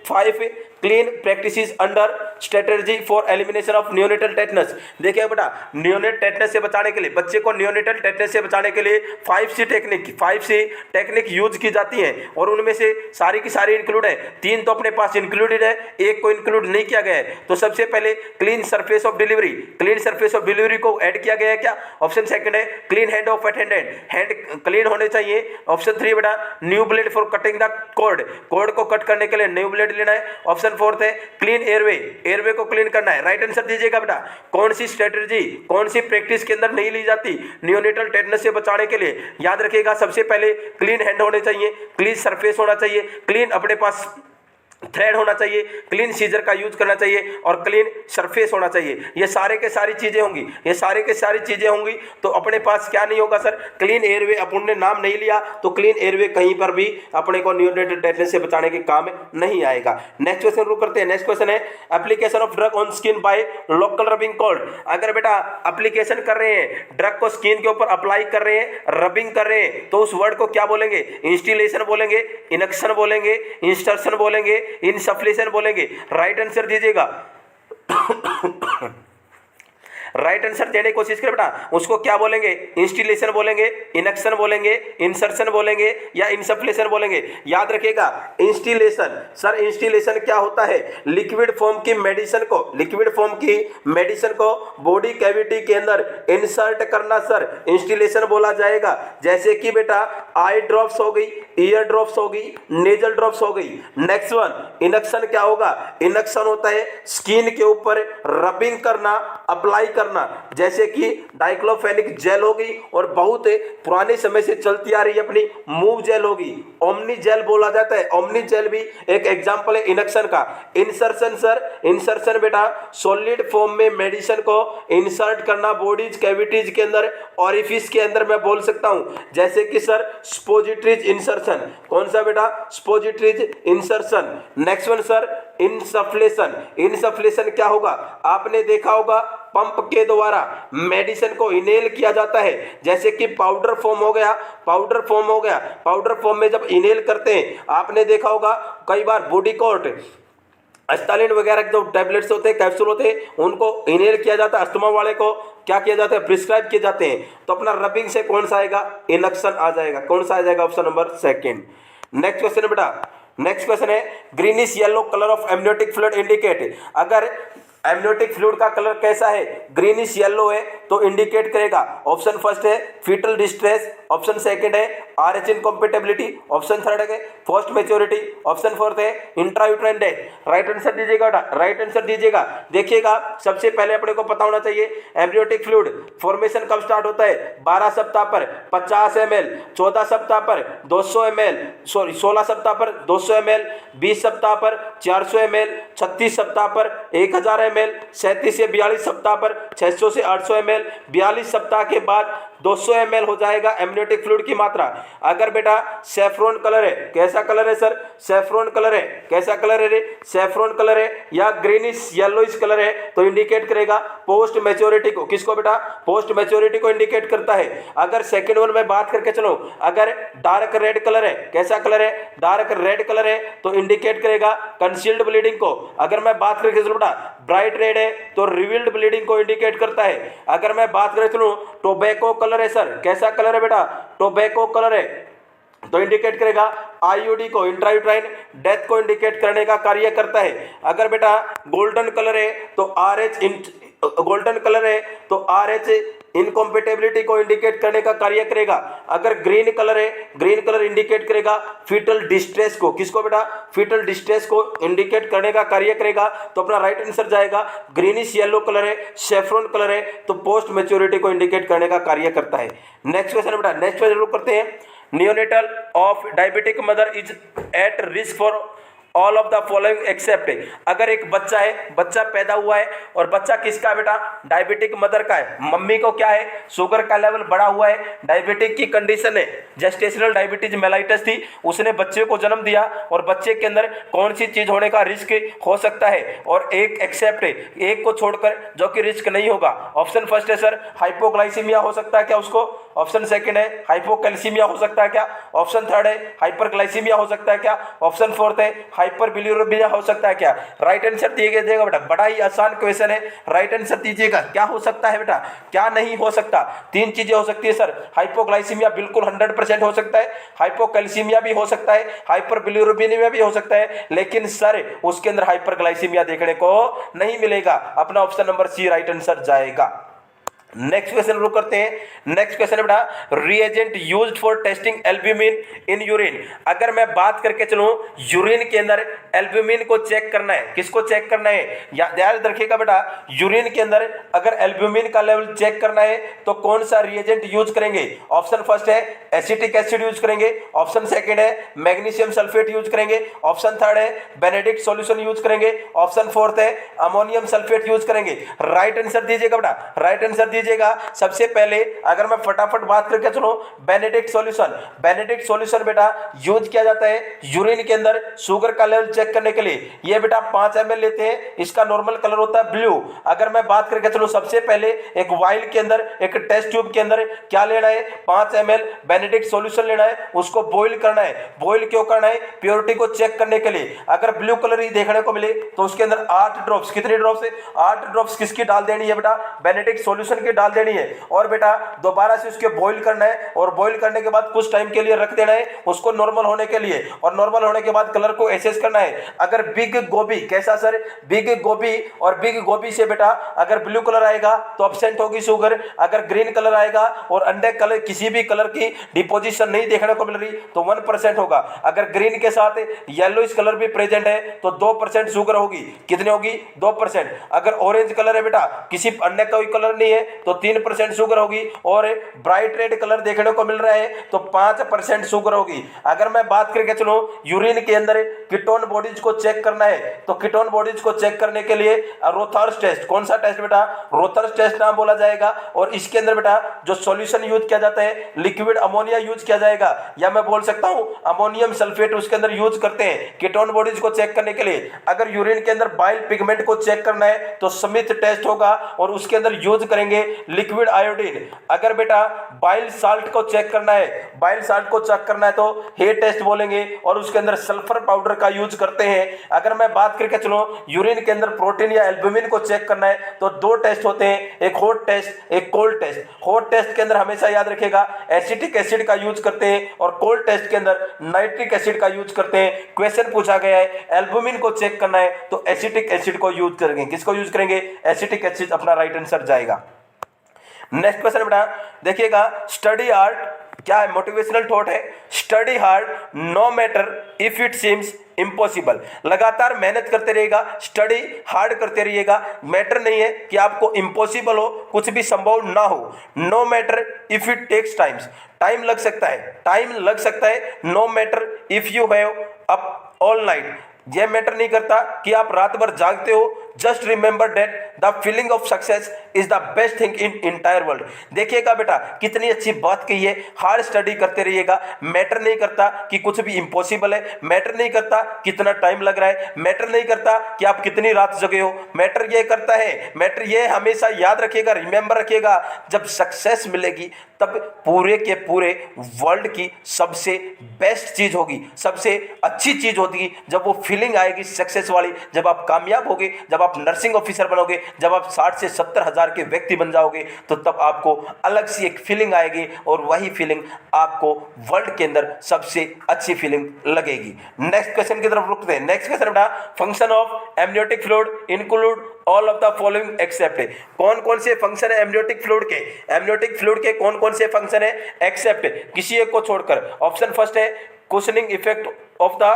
5 clean practices under strategy for elimination of neonatal tetanus. देखिए बेटा, नियोनेट टेटनस से बचाने के लिए, बच्चे को नियोनेटल टेटनस से बचाने के लिए 5C टेक्निक यूज की जाती है, और उनमें से सारी की सारी इंक्लूड है। 3 तो अपने पास इंक्लूडेड है, एक को इंक्लूड नहीं किया गया है। तो सबसे पहले clean surface of delivery, clean surface of delivery को ऐड किया गया है क्या? ऑप्शन सेकंड है clean hand of attendant, hand clean होने चाहिए। ऑप्शन 3 बेटा new blade for cutting the cord को कट करने के लिए न्यू ब्लेड लेना है। ऑप्शन 4 है क्लीन एयरवे को क्लीन करना है। राइट आंसर दीजिएगा बेटा। कौन सी स्ट्रेटजी, कौन सी प्रैक्टिस के अंदर नहीं ली जाती नियोनेटल टेटनस से बचाने के लिए? याद रखिएगा, सबसे पहले क्लीन हैंड होने चाहिए, क्लीन सरफेस होना चाहिए, क्लीन अपने पास थ्रेड होना चाहिए, क्लीन सीजर का यूज करना चाहिए, और क्लीन सरफेस होना चाहिए। ये सारे के सारी चीजें होंगी, ये सारे के सारी चीजें होंगी, तो अपने पास क्या नहीं होगा सर? Clean airway. अपन ने नाम नहीं लिया तो क्लीन एयरवे कहीं पर भी अपने को नियोनेटल टेटनस से बचाने के काम नहीं आएगा। नेक्स्ट क्वेश्चन शुरू करते हैं। नेक्स्ट क्वेश्चन है application of drug on skin by local rubbing called. अगर बेटा एप्लीकेशन कर रहे हैं, ड्रग को स्किन के ऊपर अप्लाई कर रहे हैं, रबिंग कर रहे हैं, तो उस वर्ड को क्या बोलेंगे? इंस्टिलेशन बोलेंगे, इनक्शन बोलेंगे, इंस्टर्शन बोलेंगे, इनसफ्लेशन बोलेंगे। राइट आंसर दीजिएगा। राइट आंसर देने की कोशिश करें बेटा, उसको क्या बोलेंगे? इंस्टिलेशन बोलेंगे, इनक्शन बोलेंगे, इंसर्शन बोलेंगे या इंसफ्लेशन बोलेंगे? याद रखिएगा, इंस्टिलेशन। सर इंस्टिलेशन क्या होता है? लिक्विड फॉर्म की मेडिसिन को बॉडी कैविटी के अंदर इंसर्ट करना सर इंस्टिलेशन बोला जाएगा। जैसे कि बेटा आई ड्रॉप्स हो गई, ईयर ड्रॉप्स हो गई, नेजल ड्रॉप्स हो गई। नेक्स्ट वन, इनक्शन क्या होगा? इनक्शन होता है स्किन के ऊपर रबिंग करना, अप्लाई करना, जैसे कि डाइक्लोफेनिक जेल होगी और बहुत पुराने समय से चलती आ रही अपनी मूव जेल होगी, ओमनी जेल बोला जाता है, ओमनी जेल भी एक एग्जांपल है इनक्शन का। इंसर्शन सर, इंसर्शन बेटा सॉलिड फॉर्म में मेडिसिन को इंसर्ट करना बॉडीज कैविटीज के अंदर, ऑरिफिस के अंदर मैं बोल सकता हूं, जैसे कि सर स्पोजिट्रीज इंसर्शन। कौन सा बेटा? Suppositories insertion. Next one sir insufflation. Insufflation क्या होगा? आपने देखा होगा पंप के द्वारा मेडिसिन को इनेल किया जाता है, जैसे कि पाउडर फॉर्म हो गया। पाउडर फॉर्म में जब इनेल करते हैं, आपने देखा होगा कई बार बॉडीकोट, अस्तालिन वगैरह के जो टैबलेट्स होते हैं, कैप्सूल होते हैं, उनको इनेल किया जाता है। अस्थमा वाले को क्या किया जाता है? प्रिस्क्राइब किए जाते हैं। तो अपना रबिंग से कौन सा आएगा? इनक्शन आ जाएगा। कौन सा आ जाएगा? Option number second. Next question है बेटा, नेक्स्ट क्वेश्चन है greenish yellow colour of amniotic fluid indicate. अगर एमनियोटिक फ्लूइड का कलर कैसा है? ग्रीनिश येलो है तो इंडिकेट करेगा। ऑप्शन फर्स्ट है फीटल डिस्ट्रेस, ऑप्शन सेकंड है आरएच इनकॉम्पेटिबिलिटी, ऑप्शन थर्ड है पोस्ट मैच्योरिटी, ऑप्शन फोर्थ है इंट्रायूट्राइन डेथ। राइट आंसर दीजिएगा, राइट आंसर दीजिएगा। देखिएगा सबसे पहले अपने को पता होना चाहिए एमनियोटिक फ्लूइड फॉर्मेशन कब स्टार्ट होता है? 12 सप्ताह पर 50 ml, 14 सप्ताह पर 200 ml, 16 सप्ताह पर 200 ml, 20 सप्ताह पर 400 ml, 36 सप्ताह पर 1000 ml, 37 से 42 सप्ताह पर 600 से 800 ml, 42 सप्ताह के बाद 200 ml हो जाएगा एमनियोटिक फ्लूइड की मात्रा। अगर बेटा सैफ्रॉन कलर है, कैसा कलर है सर? सैफ्रॉन कलर है। कैसा कलर है रे? सैफ्रॉन कलर है या ग्रीनिश येलोइश कलर है तो इंडिकेट करेगा पोस्ट मैच्योरिटी को। किसको बेटा? पोस्ट मैच्योरिटी को इंडिकेट करता है। अगर सेकंड वन में बात करके चलो, अगर डार्क रेड कलर है, कैसा कलर है? डार्क रेड कलर है तो इंडिकेट करेगा कंसील्ड ब्लीडिंग को। अगर मैं बात करके चलो बेटा ब्राइट रेड है तो रिवील्ड ब्लीडिंग को इंडिकेट करता है। अगर मैं बात करें चलो टोबैको कलर है सर, कैसा कलर है बेटा? टोबैको कलर है तो इंडिकेट करेगा आईयूडी को, इंट्रायूट्राइन डेथ को इंडिकेट करने का कार्य करता है। अगर बेटा गोल्डन कलर है तो आरएच इनकॉम्पेटिबिलिटी को इंडिकेट करने का कार्य करेगा। अगर ग्रीन कलर है, ग्रीन कलर इंडिकेट करेगा फीटल डिस्ट्रेस को। किसको बेटा? फीटल डिस्ट्रेस को इंडिकेट करने का कार्य करेगा। तो अपना राइट आंसर जाएगा ग्रीनिश येलो कलर है, सैफ्रॉन कलर है तो पोस्ट मैच्योरिटी को इंडिकेट करने का कार्य करता है। नेक्स्ट क्वेश्चन बेटा, नेक्स्ट क्वेश्चन करते हैं। Neonatal of diabetic mother is at risk for all of the following except. अगर एक बच्चा है, बच्चा पैदा हुआ है और बच्चा किसका है बेटा? डायबिटिक मदर का है। मम्मी को क्या है? शुगर का लेवल बढ़ा हुआ है, डायबिटिक की कंडीशन है, जेस्टेशनल डायबिटीज मेलाइटस थी, उसने बच्चे को जन्म दिया और बच्चे के अंदर कौन सी चीज होने का रिस्क हो सकता है? और एक एक्सेप्ट है, एक को छोड़कर जो कि रिस्क नहीं होगा। ऑप्शन फर्स्ट है सर हाइपोग्लाइसीमिया हो सकता है क्या उसको? ऑप्शन सेकंड है हाइपोकैल्सीमिया हो सकता है क्या? ऑप्शन थर्ड है हाइपरग्लाइसीमिया हो सकता है क्या? ऑप्शन फोर्थ है हाइपरबिलिरुबिनिया हो सकता है क्या? राइट आंसर दिएगा बेटा, बड़ा ही आसान क्वेश्चन है। राइट आंसर दीजिएगा, क्या हो सकता है बेटा, क्या नहीं हो सकता? तीन चीजें हो सकती है सर। हाइपोग्लाइसीमिया बिल्कुल 100% हो सकता है, हाइपोकैल्सीमिया भी हो सकता है, हाइपरबिलिरुबिनिया भी हो सकता है, लेकिन सर उसके अंदर हाइपरग्लाइसीमिया देखने को नहीं मिलेगा। अपना option number C right answer जाएगा। नेक्स्ट क्वेश्चन रुक करते हैं। नेक्स्ट क्वेश्चन है बेटा reagent used for testing albumin in urine. अगर मैं बात करके चलूं यूरिन के अंदर एल्ब्यूमिन को चेक करना है, किसको चेक करना है? याद रखिएगा बेटा, यूरिन के अंदर अगर एल्ब्यूमिन का लेवल चेक करना है तो कौन सा रिएजेंट यूज करेंगे? ऑप्शन फर्स्ट है एसिटिक एसिड यूज करेंगे, ऑप्शन सेकंड है मैग्नीशियम सल्फेट यूज करेंगे, ऑप्शन थर्ड है बेनेडिक्ट सॉल्यूशन यूज करेंगे, ऑप्शन फोर्थ है अमोनियम सल्फेट यूज करेंगे। राइट आंसर दीजिएगा बेटा, राइट आंसर दीजिएगा। सबसे पहले अगर मैं फटाफट बात करके चलो, बेनेडिक्ट सॉल्यूशन, बेनेडिक्ट सॉल्यूशन बेटा यूज किया जाता है यूरिन के अंदर शुगर का लेवल चेक करने के लिए। ये बेटा 5 ml लेते हैं, इसका नॉर्मल कलर होता है ब्लू। अगर मैं बात करके चलो, सबसे पहले एक वाइल के अंदर, एक टेस्ट ट्यूब के अंदर क्या लेना है, 5 ml बेनेडिक्ट सॉल्यूशन लेना है, उसको बॉईल करना है। बॉईल क्यों करना है? प्योरिटी को चेक करने के लिए। अगर ब्लू कलर ही देखने को मिले तो उसके अंदर 8 ड्रॉप्स, कितनी ड्रॉप्स है? 8 ड्रॉप्स किसकी डाल देनी है बेटा? बेनेडिक्ट सॉल्यूशन की डाल देनी है। और बेटा दोबारा से उसके बॉईल करना है, और बॉईल करने के बाद कुछ टाइम के लिए रख देना है उसको नॉर्मल होने के लिए। और नॉर्मल होने के बाद कलर को एसेस करना है। अगर बिग गोभी, कैसा सर? बिग गोभी, और बिग गोभी से बेटा अगर ब्लू कलर आएगा तो एब्सेंट होगी शुगर। अगर ग्रीन कलर आएगा और अंडे कलर, किसी भी कलर की डिपोजिशन नहीं देखने को मिल रही तो 1% होगा। अगर ग्रीन के साथ येलोइश कलर भी प्रेजेंट है तो 2% शुगर होगी। कितनी होगी? 2%। अगर ऑरेंज कलर है बेटा, किसी अन्य कोई कलर नहीं है तो 3% शुगर होगी। और ब्राइट रेड कलर देखने को मिल रहा है तो 5% शुगर होगी। अगर मैं बात करके चलो, यूरिन के अंदर कीटोन बॉडीज को चेक करना है तो कीटोन बॉडीज को चेक करने के लिए रोथर्स टेस्ट, कौन सा टेस्ट बेटा? रोथर्स टेस्ट नाम बोला जाएगा। और इसके अंदर बेटा जो सॉल्यूशन यूज किया जाता है, लिक्विड अमोनिया यूज किया जाएगा, या मैं बोल सकता हूं अमोनियम सल्फेट उसके अंदर यूज करते हैं कीटोन बॉडीज को चेक करने के लिए। अगर यूरिन के अंदर बाइल पिगमेंट को चेक करना है तो स्मिथ टेस्ट होगा, और उसके अंदर यूज करेंगे लिक्विड आयोडीन। अगर बेटा बाइल साल्ट को चेक करना है, बाइल साल्ट को चेक करना है तो हे टेस्ट बोलेंगे, और उसके अंदर सल्फर पाउडर का यूज करते हैं। अगर मैं बात करके चलो, यूरिन के अंदर प्रोटीन या एल्बुमिन को चेक करना है तो 2 टेस्ट होते हैं, एक हॉट टेस्ट, एक कोल्ड टेस्ट। हॉट टेस्ट के अंदर हमेशा याद रखेगा एसिटिक एसिड का यूज करते हैं, और कोल्ड टेस्ट के अंदर नाइट्रिक एसिड का यूज करते हैं। क्वेश्चन पूछा गया है एल्बुमिन को चेक करना है तो एसिटिक एसिड को यूज करेंगे। किसको यूज करेंगे? एसिटिक एसिड अपना राइट आंसर जाएगा। नेक्स्ट क्वेश्चन बेटा देखिएगा, स्टडी हार्ड, क्या है? मोटिवेशनल थॉट है। Study hard no matter if it seems impossible. लगातार मेहनत करते रहिएगा, स्टडी हार्ड करते रहिएगा। मैटर नहीं है कि आपको इम्पॉसिबल हो, कुछ भी संभव ना हो। No matter if it takes times, time लग सकता है, टाइम लग सकता है। No matter if you have up all night, यह मैटर नहीं करता कि आप रात भर जागते हो। Just remember that the feeling of success is the best thing in entire world. देखिएगा बेटा कितनी अच्छी बात कही है, हार्ड स्टडी करते रहिएगा। मैटर नहीं करता कि कुछ भी इम्पॉसिबल है, मैटर नहीं करता कितना टाइम लग रहा है, मैटर नहीं करता कि आप कितनी रात जगे हो। मैटर ये करता है, मैटर ये हमेशा याद रखिएगा, रिमेंबर रखिएगा, जब सक्सेस मिलेगी तब पूरे के पूरे वर्ल्ड की सबसे बेस्ट चीज होगी, सबसे अच्छी चीज होगी जब वो फीलिंग आएगी सक्सेस वाली। जब आप कामयाब होगे, जब आप नर्सिंग ऑफिसर बनोगे, जब आप 60 से 70 हजार के व्यक्ति बन जाओगे, तो तब आपको अलग सी एक फीलिंग आएगी, और वही फीलिंग आपको वर्ल्ड के अंदर सबसे अच्छी फीलिंग लगेगी। नेक्स्ट क्वेश्चन की तरफ रुकते हैं। नेक्स्ट क्वेश्चन बेटा, function of amniotic fluid include all of the following except. कौन कौन से फंक्शन है एमनियोटिक फ्लूइड के? एमनियोटिक फ्लूइड के कौन कौन से फंक्शन है एक्सेप्ट किसी एक को छोड़कर? ऑप्शन फर्स्ट है cushioning effect of the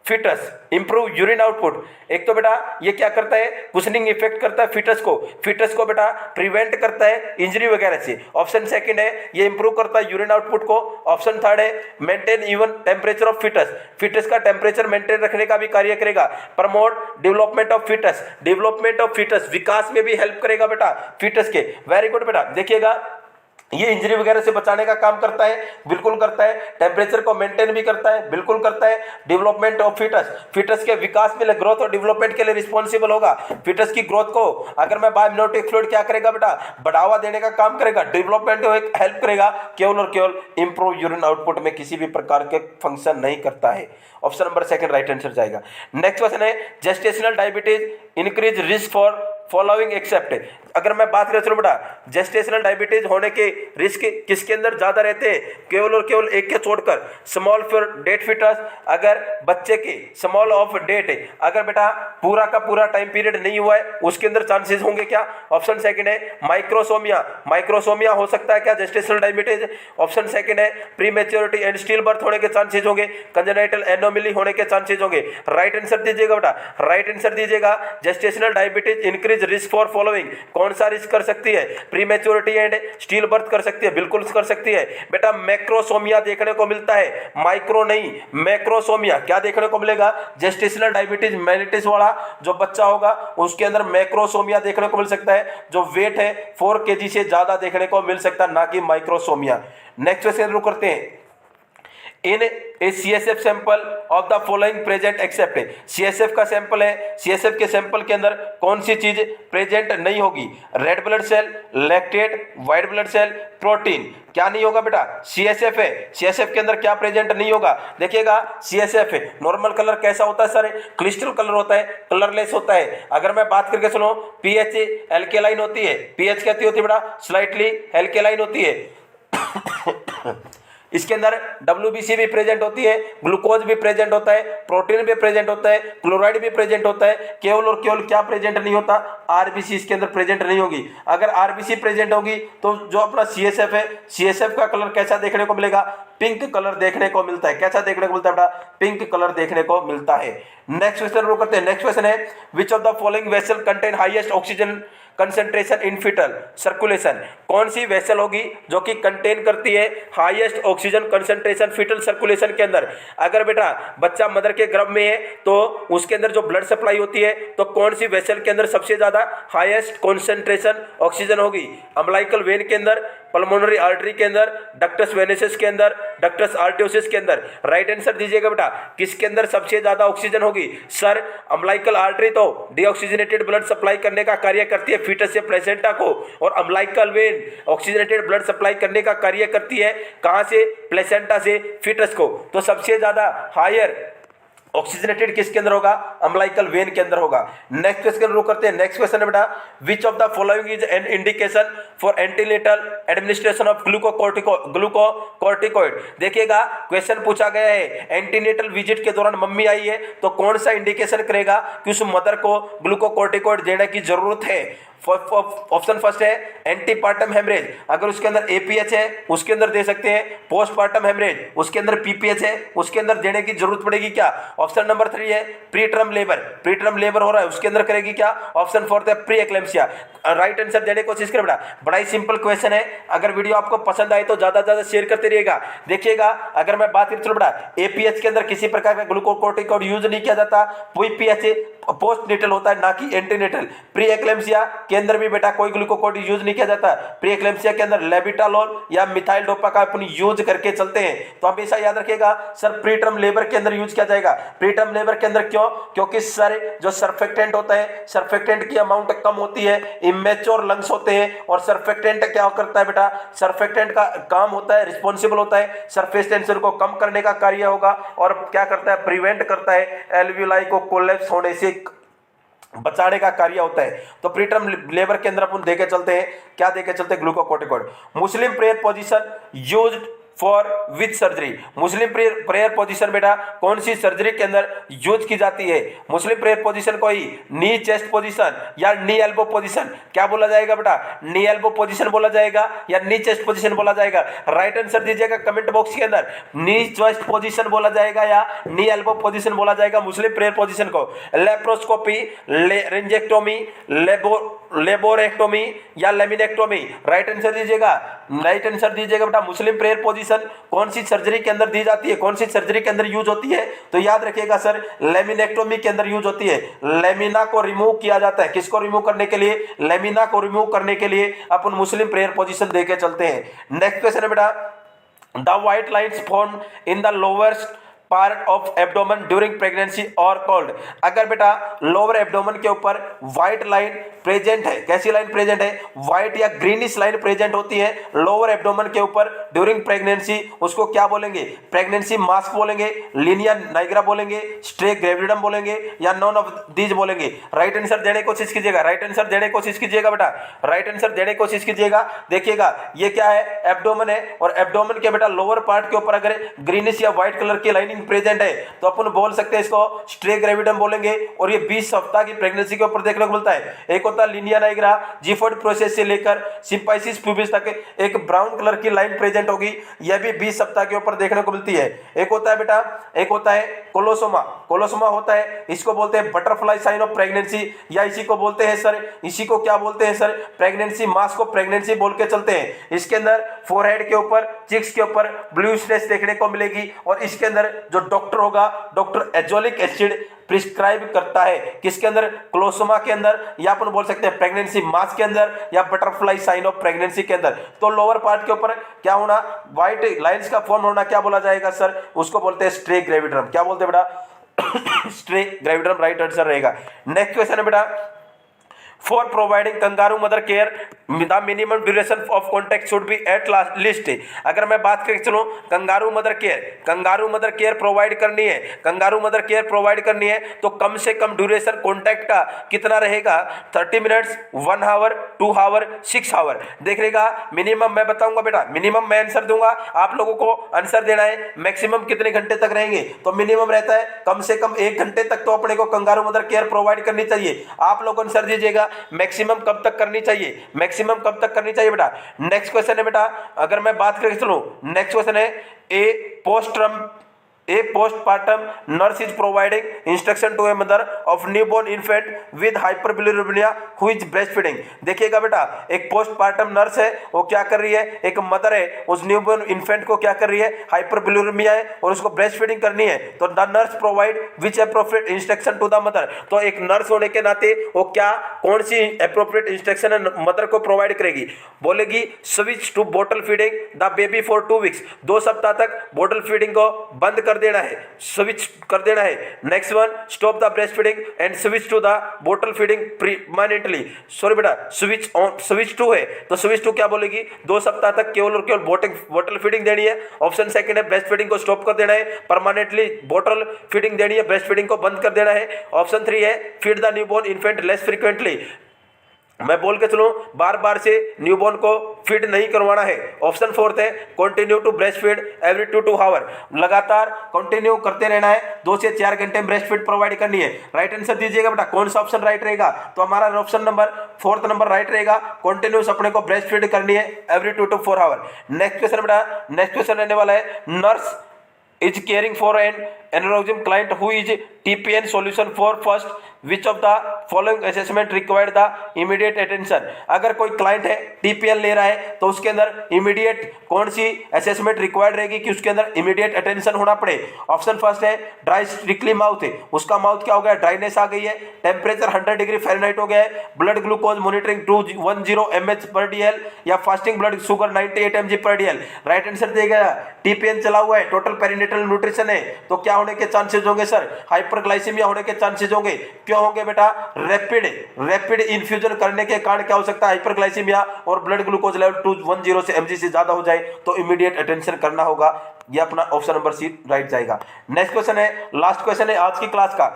fetus, improve urine output. एक तो बेटा ये क्या करता है? कुशनिंग इफेक्ट करता है फिटस को बेटा प्रिवेंट करता है इंजरी वगैरह से। ऑप्शन सेकंड है ये इंप्रूव करता है यूरिन आउटपुट को। ऑप्शन थर्ड है maintain even temperature of fetus का टेम्परेचर मेंटेन रखने का भी कार्य करेगा। प्रमोट डेवलपमेंट ऑफ फिटस, विकास में भी हेल्प करेगा बेटा फिटस के। वेरी गुड बेटा, देखिएगा ये इंजरी वगैरह से बचाने का काम करता है, बिल्कुल करता है। टेम्परेचर को मेंटेन भी करता है, बिल्कुल करता है। डेवलपमेंट ऑफ फिटस के विकास में, ग्रोथ और डेवलपमेंट के लिए रिस्पॉन्सिबल होगा। फिटस की ग्रोथ को अगर मैं बायोएमनियोटिक फ्लूइड क्या करेगा बेटा? बढ़ावा देने का काम करेगा, डेवलपमेंट को हेल्प करेगा। केवल और केवल इंप्रूव यूरिन आउटपुट में किसी भी प्रकार के फंक्शन नहीं करता है। Option number second right answer जाएगा। नेक्स्ट क्वेश्चन है gestational diabetes increase risk for following except. अगर मैं बात करें, चलो बेटा जेस्टेशनल डायबिटीज होने के रिस्क किसके अंदर ज्यादा रहते हैं? केवल और केवल एक के छोड़कर, स्मॉल फॉर डेट फिटस, अगर बच्चे के स्मॉल ऑफ डेट है, अगर बेटा पूरा का पूरा टाइम पीरियड नहीं हुआ है उसके अंदर चांसेस होंगे क्या? ऑप्शन सेकंड है माइक्रोसोमिया हो सकता है क्या जेस्टेशनल डायबिटीज? ऑप्शन सेकंड है प्रीमेच्योरिटी एंड स्टिल बर्थ होने के चांसेस होंगे, कंजेनाइटल एनोमली होने के चांसेस होंगे। राइट आंसर दीजिएगा बेटा, राइट आंसर दीजिएगा gestational diabetes increase increase risk for following, कौन सा रिस्क कर सकती है? प्रीमेच्योरिटी एंड स्टिल बर्थ कर सकती है, बिल्कुल कर सकती है बेटा। मैक्रोसोमिया देखने को मिलता है, माइक्रो नहीं, मैक्रोसोमिया क्या देखने को मिलेगा? जेस्टेशनल डायबिटीज मेलिटस वाला जो बच्चा होगा उसके अंदर मैक्रोसोमिया देखने को मिल सकता है, जो वेट है 4 kg से ज्यादा देखने को मिल सकता है, ना कि माइक्रोसोमिया। नेक्स्ट क्वेश्चन शुरू करते हैं। In a CSF sample of the following present except, CSF का सैंपल है, CSF के सैंपल के अंदर कौन सी चीज प्रेजेंट नहीं होगी? Red blood cell, lactate, white blood cell, protein, क्या नहीं होगा बेटा? CSF है, CSF के अंदर क्या प्रेजेंट नहीं होगा? देखिएगा CSF है, नॉर्मल कलर कैसा होता है सर? क्रिस्टल कलर होता है, कलरलेस होता है। अगर मैं बात करके सुनो, pH एल्केलाइन होती है, pH कैसी होती है बेटा? स्लाइटली एल्केलाइन होती है। इसके अंदर WBC भी प्रेजेंट होती है, ग्लूकोज भी प्रेजेंट होता है, प्रोटीन भी प्रेजेंट होता है, क्लोराइड भी प्रेजेंट होता है। केवल और केवल क्या प्रेजेंट नहीं होता? RBC इसके अंदर प्रेजेंट नहीं होगी। अगर RBC प्रेजेंट होगी तो जो अपना CSF है, CSF का कलर कैसा देखने को मिलेगा? पिंक कलर देखने को मिलता है। कैसा देखने को मिलता है बेटा? पिंक कलर देखने को मिलता है। नेक्स्ट क्वेश्चन शुरू करते हैं। नेक्स्ट क्वेश्चन है, which of the following vessel contain highest oxygen concentration in fetal circulation, कौन सी वेसल होगी जो कि कंटेन करती है highest oxygen concentration fetal circulation के अंदर? अगर बेटा बच्चा मदर के गर्भ में है तो उसके अंदर जो ब्लड सप्लाई होती है तो कौन सी वेसल के अंदर सबसे ज्यादा हाईएस्ट कंसेंट्रेशन ऑक्सीजन होगी? अम्लाइकल वेन के अंदर, पल्मोनरी आर्टरी के अंदर, डक्टस वेनेसिस के अंदर, डक्टस आर्टियोसिस के अंदर? राइट आंसर दीजिएगा बेटा, किसके अंदर सबसे ज्यादा ऑक्सीजन होगी? सर अम्लाइकल आर्टरी तो डीऑक्सीजनेटेड ब्लड सप्लाई करने का कार्य करती है फीटस से प्लेसेंटा को, और umbilical when oxygenated blood supply करने का कार्य करती है कहां से? प्लेसेंटा से फीटस को। तो सबसे ज्यादा हायर ऑक्सीजनेटेड किसके अंदर होगा? अम्लाइकल वेन के अंदर होगा। नेक्स्ट क्वेश्चन शुरू करते हैं। नेक्स्ट क्वेश्चन है बेटा, which of the following is an indication for antenatal administration of glucocorticoid? देखिएगा क्वेश्चन पूछा गया है, एंटीनेटल विजिट के दौरान मम्मी आई है तो कौन सा इंडिकेशन करेगा कि उस मदर को ग्लूकोकॉर्टिकोइड देने की जरूरत है? ऑप्शन फर्स्ट है एंटीपार्टम हेमरेज, अगर उसके अंदर APH है उसके अंदर दे सकते हैं। पोस्टपार्टम हेमरेज, उसके अंदर PPH है उसके अंदर देने की जरूरत पड़ेगी क्या? ऑप्शन नंबर 3 है प्रीटर्म लेबर, प्रीटर्म लेबर हो रहा है उसके अंदर करेगी क्या? ऑप्शन 4 है प्री एक्लेम्सिया। राइट आंसर देने की कोशिश करें बेटा, बड़ा ही सिंपल क्वेश्चन है। अगर वीडियो आपको पसंद आए तो ज्यादा से ज्यादा शेयर करते रहिएगा। देखिएगा अगर मैं बात करूं बेटा, APH के अंदर किसी प्रकार का ग्लूकोकॉर्टिकोइड यूज नहीं किया जाता, PPH पोस्ट नेटल होता है ना कि एंटीनेटल। प्री एक्लेम्सिया के अंदर भी बेटा कोई ग्लूकोकॉर्टिकोइड यूज नहीं किया जाता। प्री एक्लेम्सिया के अंदर लेबिटालोल या मिथाइल डोपा का अपन यूज करके चलते हैं। तो हमेशा याद रखिएगा सर प्रीटर्म लेबर के अंदर यूज किया जाएगा। प्रीटर्म लेबर के अंदर क्यों? क्योंकि सर जो सर्फेक्टेंट होता है, सर्फेक्टेंट की अमाउंट कम होती है, इमेच्योर लंग्स होते हैं, और सर्फेक्टेंट क्या करता है बेटा? सर्फेक्टेंट का काम होता है, रिस्पॉन्सिबल होता है सरफेस टेंशन को कम करने का कार्य होगा, और क्या करता है? प्रिवेंट करता है एल्वियोलाई को कोलैप्स होने से बचाने का कार्य होता है। तो प्रीटर्म लेबर के अंदर अपन देके चलते हैं, क्या देके चलते हैं? Glucocorticoid. Muslim prayer position used for which surgery? Muslim prayer position बेटा कौन सी सर्जरी के अंदर यूज की जाती है? मुस्लिम प्रेयर पोजीशन को ही नी चेस्ट पोजीशन या नी एल्बो पोजीशन क्या बोला जाएगा बेटा? नी एल्बो पोजीशन बोला जाएगा या नी चेस्ट पोजीशन बोला जाएगा? राइट आंसर दीजिएगा कमेंट बॉक्स के अंदर, नी चेस्ट पोजीशन बोला जाएगा या नी एल्बो पोजीशन बोला जाएगा मुस्लिम प्रेयर पोजीशन को? लेप्रोस्कोपी, रेंजेक्टोमी, लेबोरेक्टोमी या लेमिनेक्टोमी? राइट आंसर दीजिएगा, राइट आंसर दीजिएगा बेटा। मुस्लिम प्रेयर पोजीशन कौन सी सर्जरी के अंदर दी जाती है, कौन सी सर्जरी के अंदर यूज होती है? तो याद रखिएगा सर लेमिनेक्टोमी के अंदर यूज होती है। लेमिना को रिमूव किया जाता है, किसको रिमूव करने के लिए? लेमिना को रिमूव करने के लिए अपन मुस्लिम प्रेयर पोजीशन देके चलते हैं। नेक्स्ट क्वेश्चन है बेटा, the white lines form in the lowest part of abdomen during pregnancy और कोल्ड? अगर बेटा लोअर एब्डोमेन के ऊपर व्हाइट लाइन प्रेजेंट है, कैसी लाइन प्रेजेंट है? व्हाइट या ग्रीनिश लाइन प्रेजेंट होती है लोअर एब्डोमेन के ऊपर ड्यूरिंग प्रेगनेंसी, उसको क्या बोलेंगे? प्रेगनेंसी मास्क बोलेंगे, लिनिया नाइग्रा बोलेंगे, स्ट्रे ग्रेविडम बोलेंगे, या नॉन ऑफ दीज बोलेंगे? राइट आंसर देने की कोशिश कीजिएगा, राइट आंसर देने की कोशिश कीजिएगा बेटा, राइट आंसर देने की कोशिश कीजिएगा। देखिएगा ये क्या है? एब्डोमेन है, और एब्डोमेन के बेटा लोअर पार्ट के ऊपर अगर ग्रीनिश या व्हाइट कलर की लाइनिंग लाइनिंग प्रेजेंट है तो अपन बोल सकते हैं इसको स्ट्रे ग्रेविडम बोलेंगे। और ये 20 सप्ताह की प्रेगनेंसी के ऊपर देखने को मिलता है। एक होता है लिनिया नाइग्रा, जिफोइड प्रोसेस से लेकर सिम्पाइसिस प्यूबिस तक एक ब्राउन कलर की लाइन प्रेजेंट होगी, यह भी 20 सप्ताह के ऊपर देखने को मिलती है। एक होता है बेटा, एक होता है कोलोसोमा। कोलोसोमा होता है, इसको बोलते हैं बटरफ्लाई साइन ऑफ प्रेगनेंसी, या इसी को बोलते हैं सर, इसी को क्या बोलते हैं सर, प्रेगनेंसी मास को प्रेगनेंसी बोल के चलते हैं। इसके अंदर फोरहेड के ऊपर, चिक्स के ऊपर ब्लूइशनेस देखने को मिलेगी। और इसके अंदर जो डॉक्टर होगा, डॉक्टर एजोलिक एसिड प्रिस्क्राइब करता है, किसके अंदर, क्लोसोमा के अंदर, या अपन बोल सकते हैं प्रेगनेंसी मास के अंदर, या बटरफ्लाई साइन ऑफ प्रेगनेंसी के अंदर। तो लोअर पार्ट के ऊपर क्या होना, व्हाइट लाइंस का फॉर्म होना, क्या बोला जाएगा सर, उसको बोलते हैं स्ट्रे ग्रेविड्रम। क्या बोलते हैं बेटा, स्ट्रे ग्रेविड्रम राइट आंसर रहेगा। नेक्स्ट क्वेश्चन है बेटा, For providing kangaroo mother care, the minimum duration of contact should be at least। अगर मैं बात करके चलूं कंगारू मदर केयर प्रोवाइड करनी है, कंगारू मदर केयर प्रोवाइड करनी है तो कम से कम ड्यूरेशन कॉन्टैक्ट का कितना रहेगा, 30 मिनट्स, 1 आवर, 2 आवर, 6 आवर। देखिएगा मिनिमम मैं बताऊंगा बेटा, मिनिमम मैं आंसर दूंगा, आप लोगों को आंसर देना है। मैक्सिमम कितने घंटे तक रहेंगे, तो मिनिमम रहता है कम से कम 1 घंटे तक तो अपने को कंगारू मदर केयर प्रोवाइड करनी चाहिए। आप लोग आंसर दीजिएगा मैक्सिमम कब तक करनी चाहिए, मैक्सिमम कब तक करनी चाहिए बेटा। नेक्स्ट क्वेश्चन है बेटा, अगर मैं बात करके चलूं, नेक्स्ट क्वेश्चन है A postpartum nurse is providing instruction to a mother of newborn infant with hyperbilirubinemia who is breastfeeding। देखिएगा बेटा, एक पोस्टपार्टम नर्स है, वो क्या कर रही है, एक मदर है, उस न्यूबॉर्न इन्फेंट को क्या कर रही है, हाइपरबिलिरुबिनिया है और उसको ब्रेस्ट फीडिंग करनी है। तो the nurse provide which appropriate instruction to the mother. तो एक नर्स होने के नाते वो क्या, कौन सी अप्रोप्रिएट इंस्ट्रक्शन मदर को प्रोवाइड करेगी, बोलेगी switch to bottle feeding the baby for 2 weeks. 2 सप्ताह तक बोटल फीडिंग को बंद कर देना है, स्विच कर देना है। Next one, stop the breast feeding and switch to the bottle feeding permanently. Sorry बेटा, स्विच ऑन, स्विच टू है तो स्विच टू क्या बोलेगी, 2 सप्ताह तक केवल और केवल बोटल फीडिंग देनी है। ऑप्शन सेकंड है ब्रेस्ट फीडिंग को स्टॉप कर देना है, परमानेंटली बोटल फीडिंग देनी है, ब्रेस्ट फीडिंग को बंद कर देना है। ऑप्शन 3 है feed the newborn infant less frequently, मैं बोल के चलूं बार बार से न्यूबॉर्न को फीड नहीं करवाना है। ऑप्शन 4 है continue to breast feed every 2 to 2 hour, लगातार कंटिन्यू करते रहना है, 2 से 4 घंटे ब्रेस्ट फीड प्रोवाइड करनी है। राइट आंसर दीजिएगा बेटा, कौन सा ऑप्शन राइट रहेगा, तो हमारा ऑप्शन नंबर 4 नंबर राइट रहेगा, कंटिन्यूस अपने को ब्रेस्ट फीड करनी है every 2 to 4 hour. Next question बेटा, नेक्स्ट क्वेश्चन रहने वाला है, nurse is caring for an aneurysm client who is TPN solution for first which of the following assessment required the immediate attention। अगर कोई client है TPN ले रहा है तो उसके अंदर इमीडिएट कौन सी असेसमेंट रिक्वायर्ड रहेगी कि उसके अंदर इमीडिएट अटेंशन होना पड़े। ऑप्शन फर्स्ट है ड्राई स्ट्रिक्टली माउथ है, उसका माउथ क्या हो गया, ड्राइनेस आ गई है, टेम्परेचर 100 डिग्री फ़ारेनहाइट हो गया है, ब्लड ग्लूकोज मॉनिटरिंग 210 mH पर DL, या फास्टिंग ब्लड शुगर 98 mg पर DL। राइट आंसर देगा TPN चला हुआ है, टोटल पेरिनेटल न्यूट्रिशन है, तो क्या होने के चांसेस होंगे सर, हाइपरग्लाइसीमिया होने के चांसेस होंगे। क्यों होंगे बेटा, रैपिड इन्फ्यूजन करने के कारण क्या हो सकता है, हाइपरग्लाइसीमिया और ब्लड ग्लूकोज लेवल 210 से mg से ज्यादा हो जाए तो इमीडिएट अटेंशन करना होगा। ये अपना ऑप्शन नंबर सी राइट जाएगा। नेक्स्ट क्वेश्चन है, लास्ट क्वेश्चन है आज की क्लास का,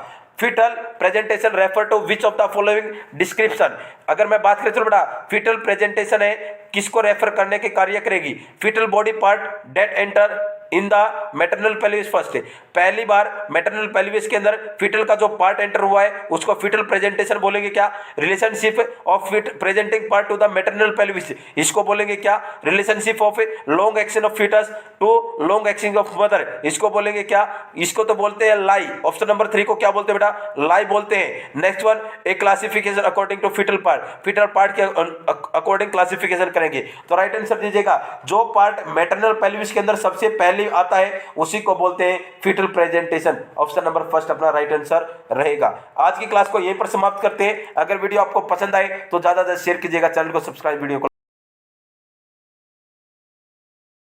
fetal presentation refer to which of the following description. अगर मैं बात करें चलो बेटा, फीटल प्रेजेंटेशन है किसको रेफर करने के कार्य करेगी, fetal body part that enter in the maternal pelvis first. पहली बार मैटरनल पेल्विस के अंदर फीटल का जो पार्ट एंटर हुआ है उसको फीटल प्रेजेंटेशन बोलेंगे क्या, relationship of presenting part to the maternal pelvis, इसको बोलेंगे क्या, relationship of long axis of fetus to long axis of mother, इसको बोलेंगे क्या, इसको तो बोलते हैं लाई। ऑप्शन नंबर 3 को क्या बोलते हैं बेटा, लाई बोलते हैं। Next one, A classification according to fetal part, fetal part के अकॉर्डिंग क्लासिफिकेशन करेंगे। तो राइट आंसर दीजिएगा, जो पार्ट मैटरनल पेल्विस के अंदर सबसे पहले आता है उसी को बोलते हैं fetal presentation. Option number first अपना राइट आंसर रहेगा। आज की क्लास को यहीं पर समाप्त करते हैं। अगर वीडियो आपको पसंद आए तो ज्यादा से ज्यादा शेयर कीजिएगा, चैनल को सब्सक्राइब, वीडियो को